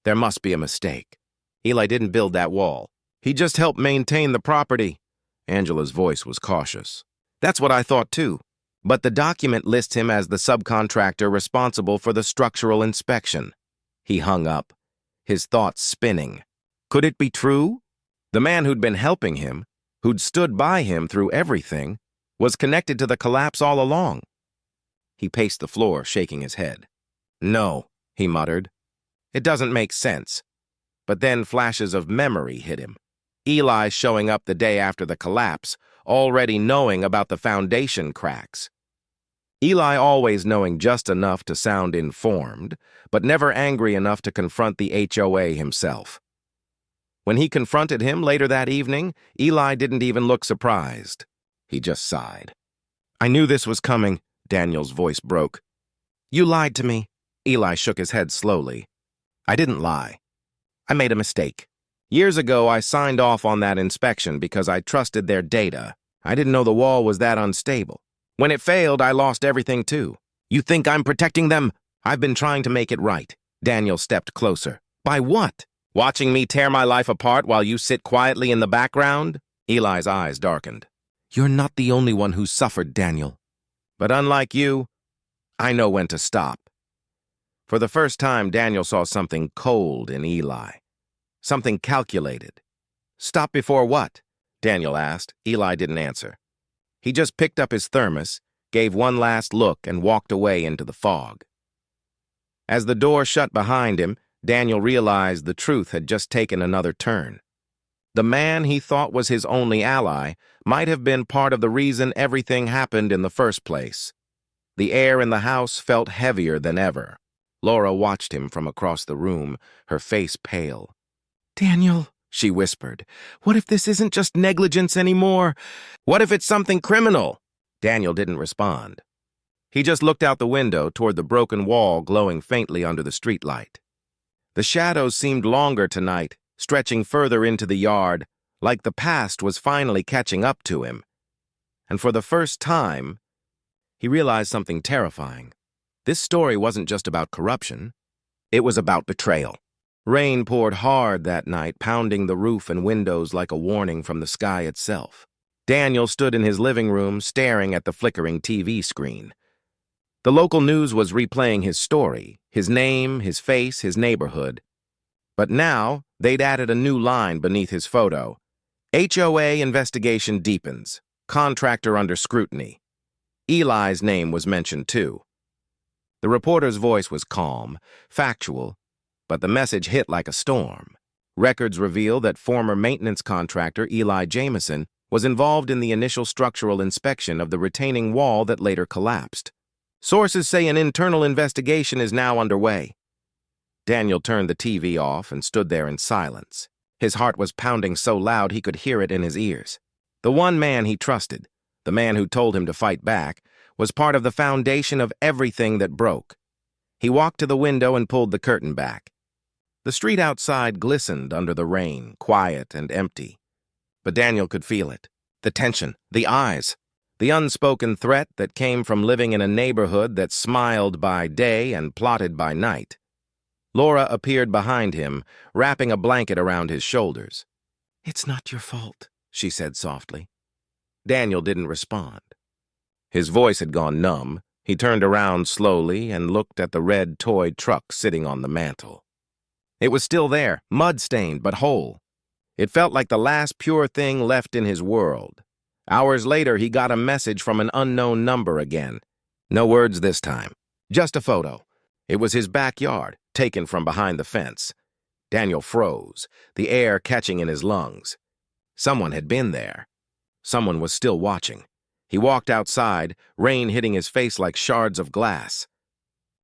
"There must be a mistake. Eli didn't build that wall. He just helped maintain the property." Angela's voice was cautious. "That's what I thought too. But the document lists him as the subcontractor responsible for the structural inspection." He hung up, his thoughts spinning. Could it be true? The man who'd been helping him, who'd stood by him through everything, was connected to the collapse all along. He paced the floor, shaking his head. "No," he muttered. "It doesn't make sense." But then flashes of memory hit him. Eli showing up the day after the collapse, already knowing about the foundation cracks. Eli always knowing just enough to sound informed, but never angry enough to confront the HOA himself. When he confronted him later that evening, Eli didn't even look surprised. He just sighed. "I knew this was coming," Daniel's voice broke. "You lied to me." Eli shook his head slowly. "I didn't lie. I made a mistake. Years ago, I signed off on that inspection because I trusted their data. I didn't know the wall was that unstable. When it failed, I lost everything too. You think I'm protecting them? I've been trying to make it right." Daniel stepped closer. "By what?" Watching me tear my life apart while you sit quietly in the background? Eli's eyes darkened. You're not the only one who suffered, Daniel. But unlike you, I know when to stop. For the first time, Daniel saw something cold in Eli. Something calculated. Stop before what? Daniel asked. Eli didn't answer. He just picked up his thermos, gave one last look, and walked away into the fog. As the door shut behind him, Daniel realized the truth had just taken another turn. The man he thought was his only ally might have been part of the reason everything happened in the first place. The air in the house felt heavier than ever. Laura watched him from across the room, her face pale. Daniel, she whispered, what if this isn't just negligence anymore? What if it's something criminal? Daniel didn't respond. He just looked out the window toward the broken wall glowing faintly under the streetlight. The shadows seemed longer tonight, stretching further into the yard, like the past was finally catching up to him. And for the first time, he realized something terrifying. This story wasn't just about corruption. It was about betrayal. Rain poured hard that night, pounding the roof and windows like a warning from the sky itself. Daniel stood in his living room, staring at the flickering TV screen. The local news was replaying his story, his name, his face, his neighborhood. But now, they'd added a new line beneath his photo. HOA investigation deepens. Contractor under scrutiny. Eli's name was mentioned too. The reporter's voice was calm, factual, but the message hit like a storm. Records reveal that former maintenance contractor Eli Jameson was involved in the initial structural inspection of the retaining wall that later collapsed. Sources say an internal investigation is now underway. Daniel turned the TV off and stood there in silence. His heart was pounding so loud he could hear it in his ears. The one man he trusted, the man who told him to fight back, was part of the foundation of everything that broke. He walked to the window and pulled the curtain back. The street outside glistened under the rain, quiet and empty. But Daniel could feel it. The tension, the eyes, the unspoken threat that came from living in a neighborhood that smiled by day and plotted by night. Laura appeared behind him, wrapping a blanket around his shoulders. It's not your fault, she said softly. Daniel didn't respond. His voice had gone numb. He turned around slowly and looked at the red toy truck sitting on the mantel. It was still there, mud-stained but whole. It felt like the last pure thing left in his world. Hours later, he got a message from an unknown number again. No words this time, just a photo. It was his backyard, taken from behind the fence. Daniel froze, the air catching in his lungs. Someone had been there. Someone was still watching. He walked outside, rain hitting his face like shards of glass.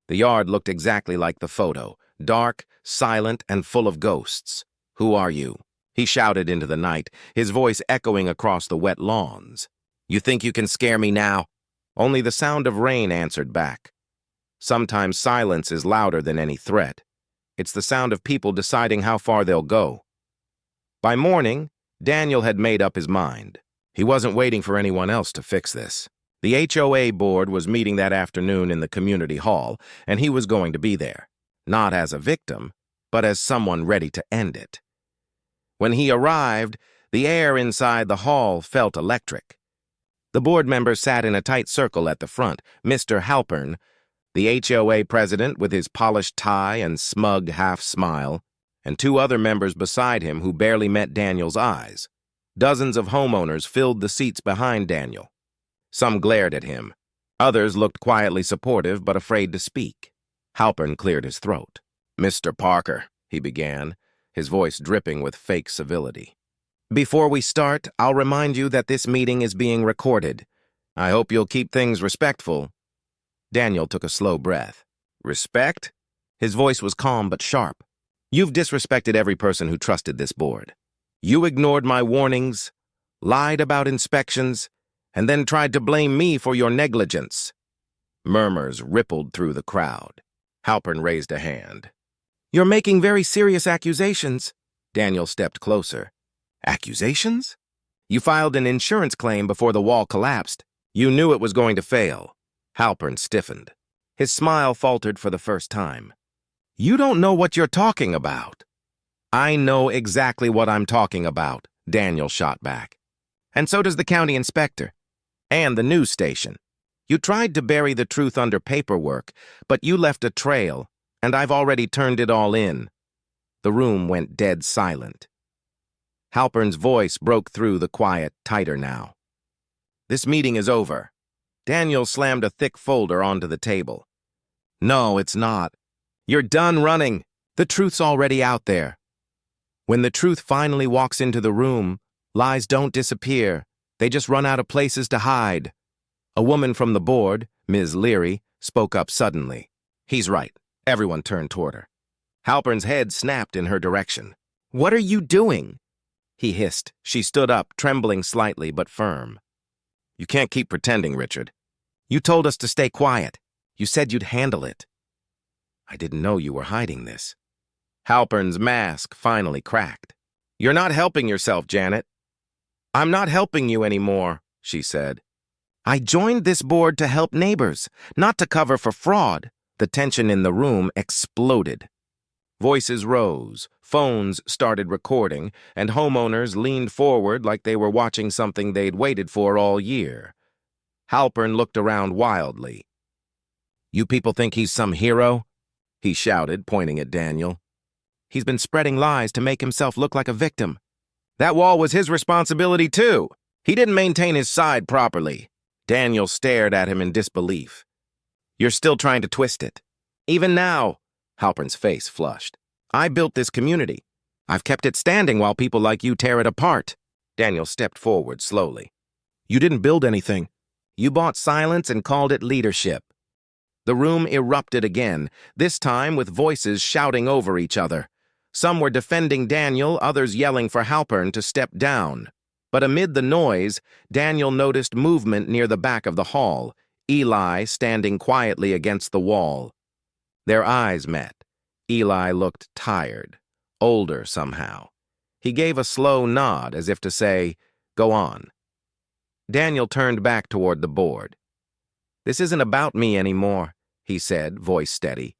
The yard looked exactly like the photo, dark, silent, and full of ghosts. Who are you? He shouted into the night, his voice echoing across the wet lawns. You think you can scare me now? Only the sound of rain answered back. Sometimes silence is louder than any threat. It's the sound of people deciding how far they'll go. By morning, Daniel had made up his mind. He wasn't waiting for anyone else to fix this. The HOA board was meeting that afternoon in the community hall, and he was going to be there. Not as a victim, but as someone ready to end it. When he arrived, the air inside the hall felt electric. The board members sat in a tight circle at the front. Mr. Halpern, the HOA president with his polished tie and smug half-smile, and two other members beside him who barely met Daniel's eyes. Dozens of homeowners filled the seats behind Daniel. Some glared at him. Others looked quietly supportive but afraid to speak. Halpern cleared his throat. Mr. Parker, he began, his voice dripping with fake civility. Before we start, I'll remind you that this meeting is being recorded. I hope you'll keep things respectful. Daniel took a slow breath. Respect? His voice was calm but sharp. You've disrespected every person who trusted this board. You ignored my warnings, lied about inspections, and then tried to blame me for your negligence. Murmurs rippled through the crowd. Halpern raised a hand. You're making very serious accusations. Daniel stepped closer. Accusations? You filed an insurance claim before the wall collapsed. You knew it was going to fail. Halpern stiffened. His smile faltered for the first time. You don't know what you're talking about. I know exactly what I'm talking about, Daniel shot back. And so does the county inspector. And the news station. You tried to bury the truth under paperwork, but you left a trail, and I've already turned it all in. The room went dead silent. Halpern's voice broke through the quiet tighter now. This meeting is over. Daniel slammed a thick folder onto the table. No, it's not. You're done running. The truth's already out there. When the truth finally walks into the room, lies don't disappear. They just run out of places to hide. A woman from the board, Ms. Leary, spoke up suddenly. He's right. Everyone turned toward her. Halpern's head snapped in her direction. What are you doing? He hissed. She stood up, trembling slightly but firm. You can't keep pretending, Richard. You told us to stay quiet. You said you'd handle it. I didn't know you were hiding this. Halpern's mask finally cracked. You're not helping yourself, Janet. I'm not helping you anymore, she said. I joined this board to help neighbors, not to cover for fraud. The tension in the room exploded. Voices rose, phones started recording, and homeowners leaned forward like they were watching something they'd waited for all year. Halpern looked around wildly. You people think he's some hero? He shouted, pointing at Daniel. He's been spreading lies to make himself look like a victim. That wall was his responsibility, too. He didn't maintain his side properly. Daniel stared at him in disbelief. You're still trying to twist it. Even now, Halpern's face flushed. I built this community. I've kept it standing while people like you tear it apart. Daniel stepped forward slowly. You didn't build anything. You bought silence and called it leadership. The room erupted again, this time with voices shouting over each other. Some were defending Daniel, others yelling for Halpern to step down. But amid the noise, Daniel noticed movement near the back of the hall, Eli standing quietly against the wall. Their eyes met. Eli looked tired, older somehow. He gave a slow nod as if to say, "Go on." Daniel turned back toward the board. This isn't about me anymore, he said, voice steady.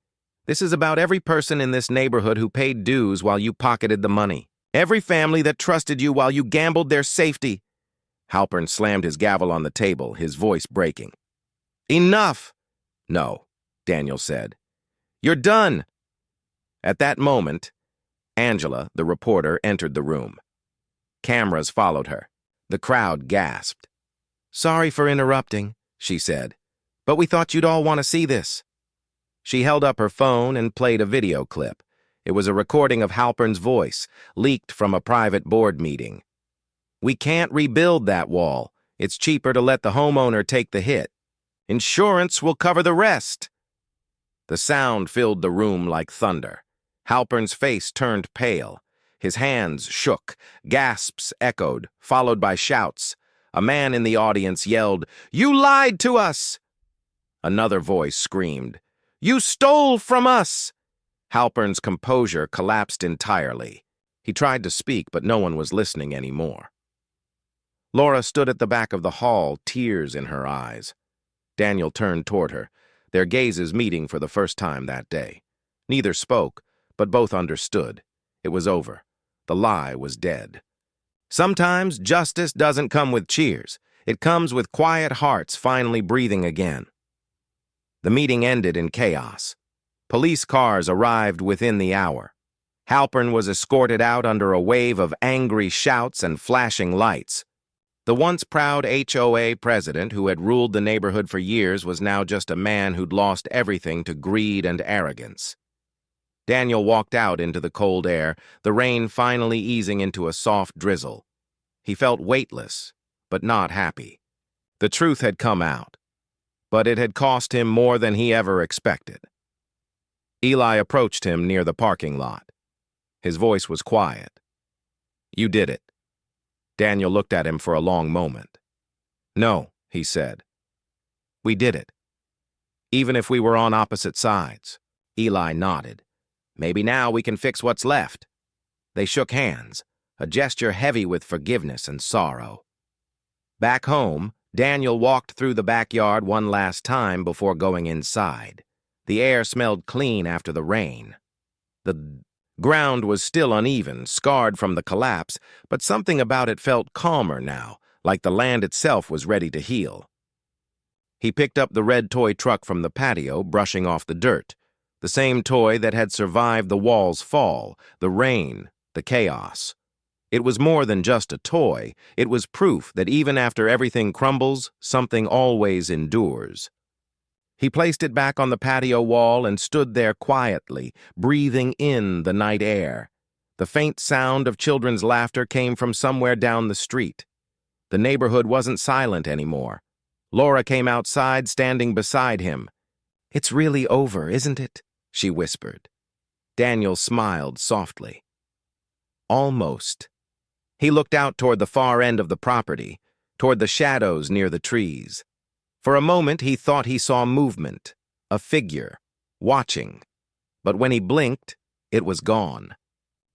This is about every person in this neighborhood who paid dues while you pocketed the money. Every family that trusted you while you gambled their safety. Halpern slammed his gavel on the table, his voice breaking. Enough! No, Daniel said. You're done! At that moment, Angela, the reporter, entered the room. Cameras followed her. The crowd gasped. Sorry for interrupting, she said, but we thought you'd all want to see this. She held up her phone and played a video clip. It was a recording of Halpern's voice, leaked from a private board meeting. We can't rebuild that wall. It's cheaper to let the homeowner take the hit. Insurance will cover the rest. The sound filled the room like thunder. Halpern's face turned pale. His hands shook. Gasps echoed, followed by shouts. A man in the audience yelled, You lied to us! Another voice screamed, You stole from us! Halpern's composure collapsed entirely. He tried to speak, but no one was listening anymore. Laura stood at the back of the hall, tears in her eyes. Daniel turned toward her, their gazes meeting for the first time that day. Neither spoke, but both understood. It was over. The lie was dead. Sometimes justice doesn't come with cheers. It comes with quiet hearts finally breathing again. The meeting ended in chaos. Police cars arrived within the hour. Halpern was escorted out under a wave of angry shouts and flashing lights. The once proud HOA president who had ruled the neighborhood for years was now just a man who'd lost everything to greed and arrogance. Daniel walked out into the cold air, the rain finally easing into a soft drizzle. He felt weightless, but not happy. The truth had come out, but it had cost him more than he ever expected. Eli approached him near the parking lot. His voice was quiet. You did it. Daniel looked at him for a long moment. No, he said. We did it. Even if we were on opposite sides. Eli nodded. Maybe now we can fix what's left. They shook hands, a gesture heavy with forgiveness and sorrow. Back home, Daniel walked through the backyard one last time before going inside. The air smelled clean after the rain. The Ground was still uneven, scarred from the collapse, but something about it felt calmer now, like the land itself was ready to heal. He picked up the red toy truck from the patio, brushing off the dirt. The same toy that had survived the wall's fall, the rain, the chaos. It was more than just a toy. It was proof that even after everything crumbles, something always endures. He placed it back on the patio wall and stood there quietly, breathing in the night air. The faint sound of children's laughter came from somewhere down the street. The neighborhood wasn't silent anymore. Laura came outside, standing beside him. "It's really over, isn't it?" she whispered. Daniel smiled softly. Almost. He looked out toward the far end of the property, toward the shadows near the trees. For a moment, he thought he saw movement, a figure, watching. But when he blinked, it was gone.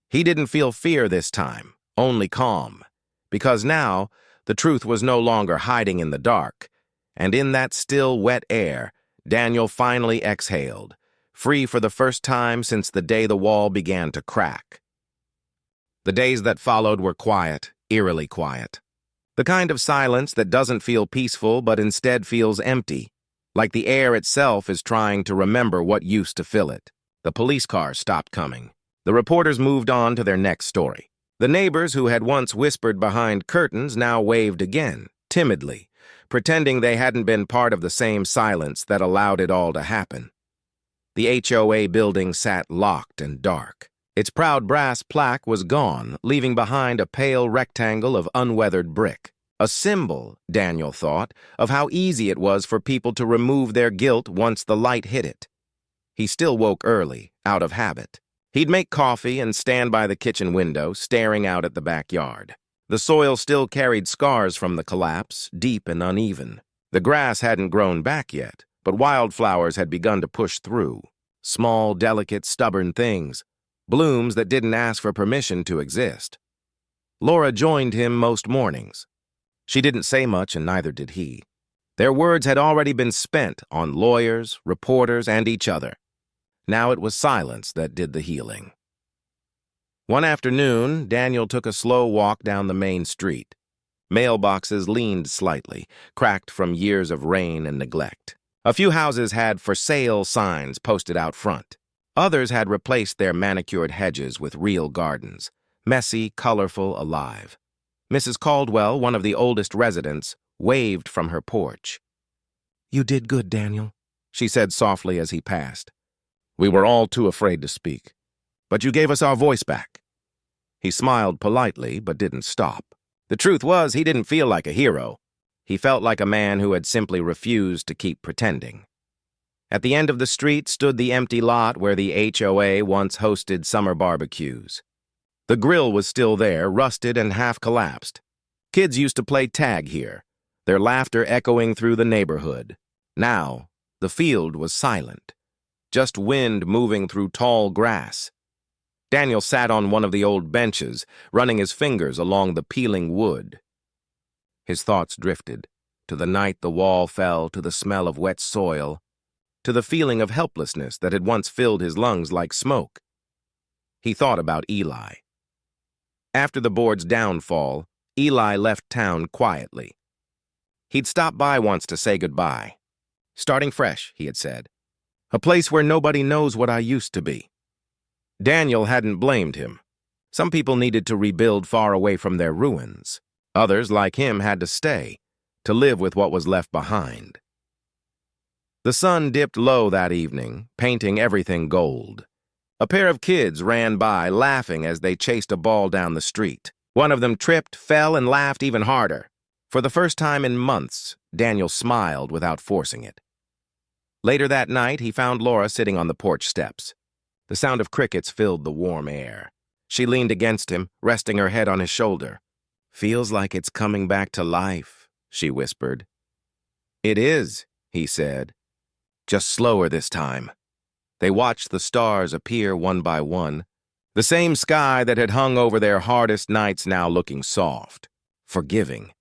He didn't feel fear this time, only calm, because now the truth was no longer hiding in the dark, and in that still, wet air, Daniel finally exhaled, free for the first time since the day the wall began to crack. The days that followed were quiet, eerily quiet. The kind of silence that doesn't feel peaceful but instead feels empty, like the air itself is trying to remember what used to fill it. The police cars stopped coming. The reporters moved on to their next story. The neighbors who had once whispered behind curtains now waved again, timidly, pretending they hadn't been part of the same silence that allowed it all to happen. The HOA building sat locked and dark. Its proud brass plaque was gone, leaving behind a pale rectangle of unweathered brick. A symbol, Daniel thought, of how easy it was for people to remove their guilt once the light hit it. He still woke early, out of habit. He'd make coffee and stand by the kitchen window, staring out at the backyard. The soil still carried scars from the collapse, deep and uneven. The grass hadn't grown back yet, but wildflowers had begun to push through. Small, delicate, stubborn things. Blooms that didn't ask for permission to exist. Laura joined him most mornings. She didn't say much, and neither did he. Their words had already been spent on lawyers, reporters, and each other. Now it was silence that did the healing. One afternoon, Daniel took a slow walk down the main street. Mailboxes leaned slightly, cracked from years of rain and neglect. A few houses had "for sale" signs posted out front. Others had replaced their manicured hedges with real gardens, messy, colorful, alive. Mrs. Caldwell, one of the oldest residents, waved from her porch. "You did good, Daniel," she said softly as he passed. "We were all too afraid to speak. But you gave us our voice back." He smiled politely, but didn't stop. The truth was, he didn't feel like a hero. He felt like a man who had simply refused to keep pretending. At the end of the street stood the empty lot where the HOA once hosted summer barbecues. The grill was still there, rusted and half-collapsed. Kids used to play tag here, their laughter echoing through the neighborhood. Now, the field was silent, just wind moving through tall grass. Daniel sat on one of the old benches, running his fingers along the peeling wood. His thoughts drifted, to the night the wall fell, to the smell of wet soil, to the feeling of helplessness that had once filled his lungs like smoke. He thought about Eli. After the board's downfall, Eli left town quietly. He'd stopped by once to say goodbye. "Starting fresh," he had said. "A place where nobody knows what I used to be." Daniel hadn't blamed him. Some people needed to rebuild far away from their ruins. Others, like him, had to stay, to live with what was left behind. The sun dipped low that evening, painting everything gold. A pair of kids ran by, laughing as they chased a ball down the street. One of them tripped, fell, and laughed even harder. For the first time in months, Daniel smiled without forcing it. Later that night, he found Laura sitting on the porch steps. The sound of crickets filled the warm air. She leaned against him, resting her head on his shoulder. "Feels like it's coming back to life," she whispered. "It is," he said. "Just slower this time." They watched the stars appear one by one, the same sky that had hung over their hardest nights now looking soft, forgiving.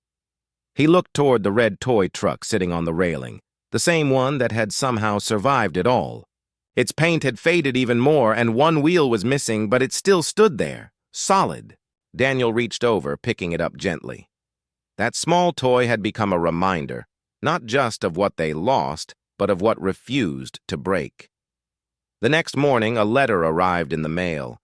He looked toward the red toy truck sitting on the railing, the same one that had somehow survived it all. Its paint had faded even more, and one wheel was missing, but it still stood there, solid. Daniel reached over, picking it up gently. That small toy had become a reminder, not just of what they lost, but of what refused to break. The next morning, a letter arrived in the mail.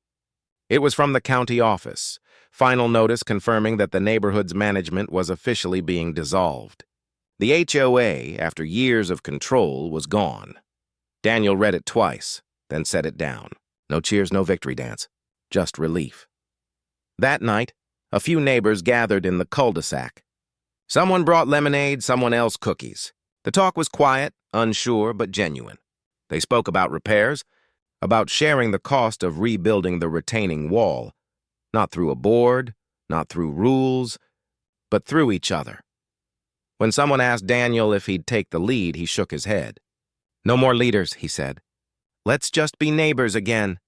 It was from the county office, final notice confirming that the neighborhood's management was officially being dissolved. The HOA, after years of control, was gone. Daniel read it twice, then set it down. No cheers, no victory dance. Just relief. That night, a few neighbors gathered in the cul-de-sac. Someone brought lemonade, someone else cookies. The talk was quiet, unsure, but genuine. They spoke about repairs, about sharing the cost of rebuilding the retaining wall, not through a board, not through rules, but through each other. When someone asked Daniel if he'd take the lead, he shook his head. "No more leaders," he said. "Let's just be neighbors again."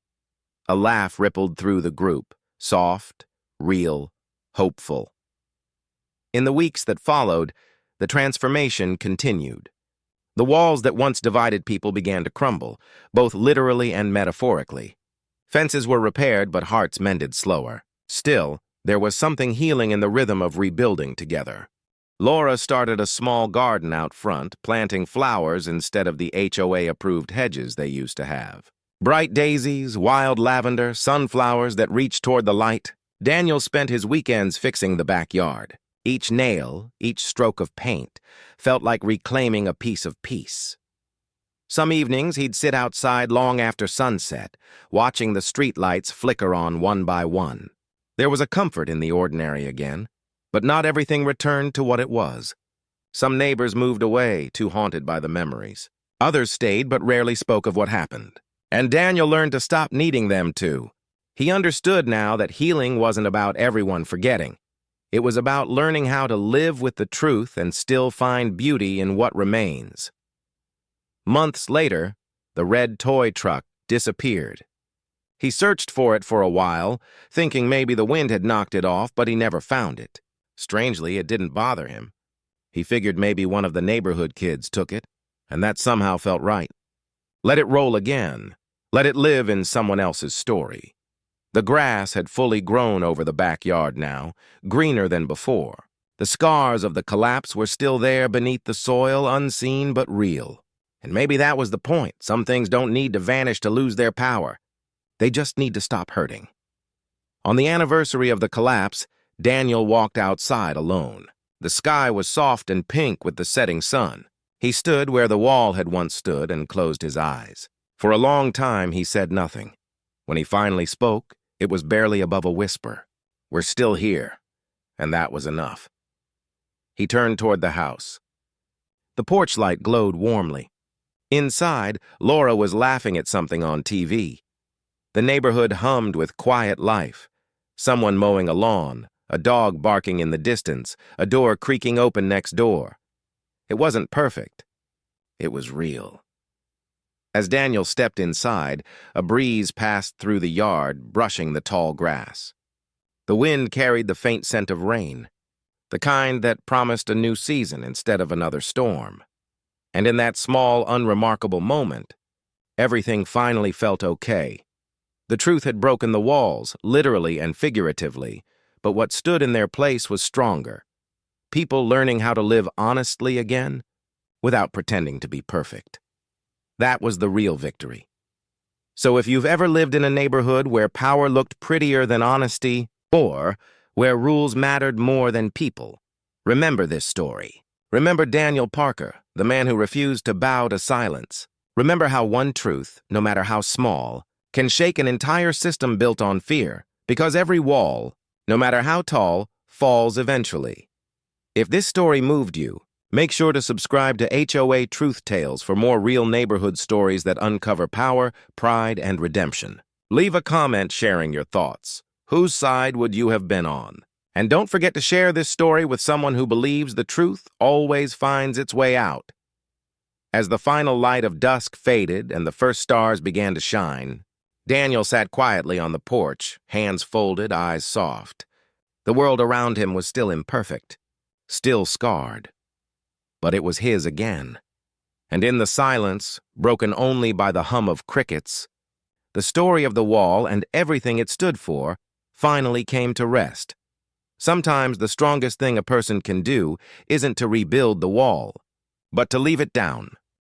A laugh rippled through the group, soft, real, hopeful. In the weeks that followed, the transformation continued. The walls that once divided people began to crumble, both literally and metaphorically. Fences were repaired, but hearts mended slower. Still, there was something healing in the rhythm of rebuilding together. Laura started a small garden out front, planting flowers instead of the HOA-approved hedges they used to have. Bright daisies, wild lavender, sunflowers that reached toward the light. Daniel spent his weekends fixing the backyard. Each nail, each stroke of paint, felt like reclaiming a piece of peace. Some evenings he'd sit outside long after sunset, watching the streetlights flicker on one by one. There was a comfort in the ordinary again, but not everything returned to what it was. Some neighbors moved away, too haunted by the memories. Others stayed but rarely spoke of what happened. And Daniel learned to stop needing them to. He understood now that healing wasn't about everyone forgetting. It was about learning how to live with the truth and still find beauty in what remains. Months later, the red toy truck disappeared. He searched for it for a while, thinking maybe the wind had knocked it off, but he never found it. Strangely, it didn't bother him. He figured maybe one of the neighborhood kids took it, and that somehow felt right. Let it roll again. Let it live in someone else's story. The grass had fully grown over the backyard now, greener than before. The scars of the collapse were still there beneath the soil, unseen but real. And maybe that was the point. Some things don't need to vanish to lose their power. They just need to stop hurting. On the anniversary of the collapse, Daniel walked outside alone. The sky was soft and pink with the setting sun. He stood where the wall had once stood and closed his eyes. For a long time, he said nothing. When he finally spoke, it was barely above a whisper. "We're still here," and that was enough. He turned toward the house. The porch light glowed warmly. Inside, Laura was laughing at something on TV. The neighborhood hummed with quiet life. Someone mowing a lawn, a dog barking in the distance, a door creaking open next door. It wasn't perfect. It was real. As Daniel stepped inside, a breeze passed through the yard, brushing the tall grass. The wind carried the faint scent of rain, the kind that promised a new season instead of another storm. And in that small, unremarkable moment, everything finally felt okay. The truth had broken the walls, literally and figuratively, but what stood in their place was stronger. People learning how to live honestly again, without pretending to be perfect. That was the real victory. So if you've ever lived in a neighborhood where power looked prettier than honesty, or where rules mattered more than people, remember this story. Remember Daniel Parker, the man who refused to bow to silence. Remember how one truth, no matter how small, can shake an entire system built on fear, because every wall, no matter how tall, falls eventually. If this story moved you, make sure to subscribe to HOA Truth Tales for more real neighborhood stories that uncover power, pride, and redemption. Leave a comment sharing your thoughts. Whose side would you have been on? And don't forget to share this story with someone who believes the truth always finds its way out. As the final light of dusk faded and the first stars began to shine, Daniel sat quietly on the porch, hands folded, eyes soft. The world around him was still imperfect, still scarred. But it was his again. And in the silence, broken only by the hum of crickets, the story of the wall and everything it stood for finally came to rest. Sometimes the strongest thing a person can do isn't to rebuild the wall, but to leave it down.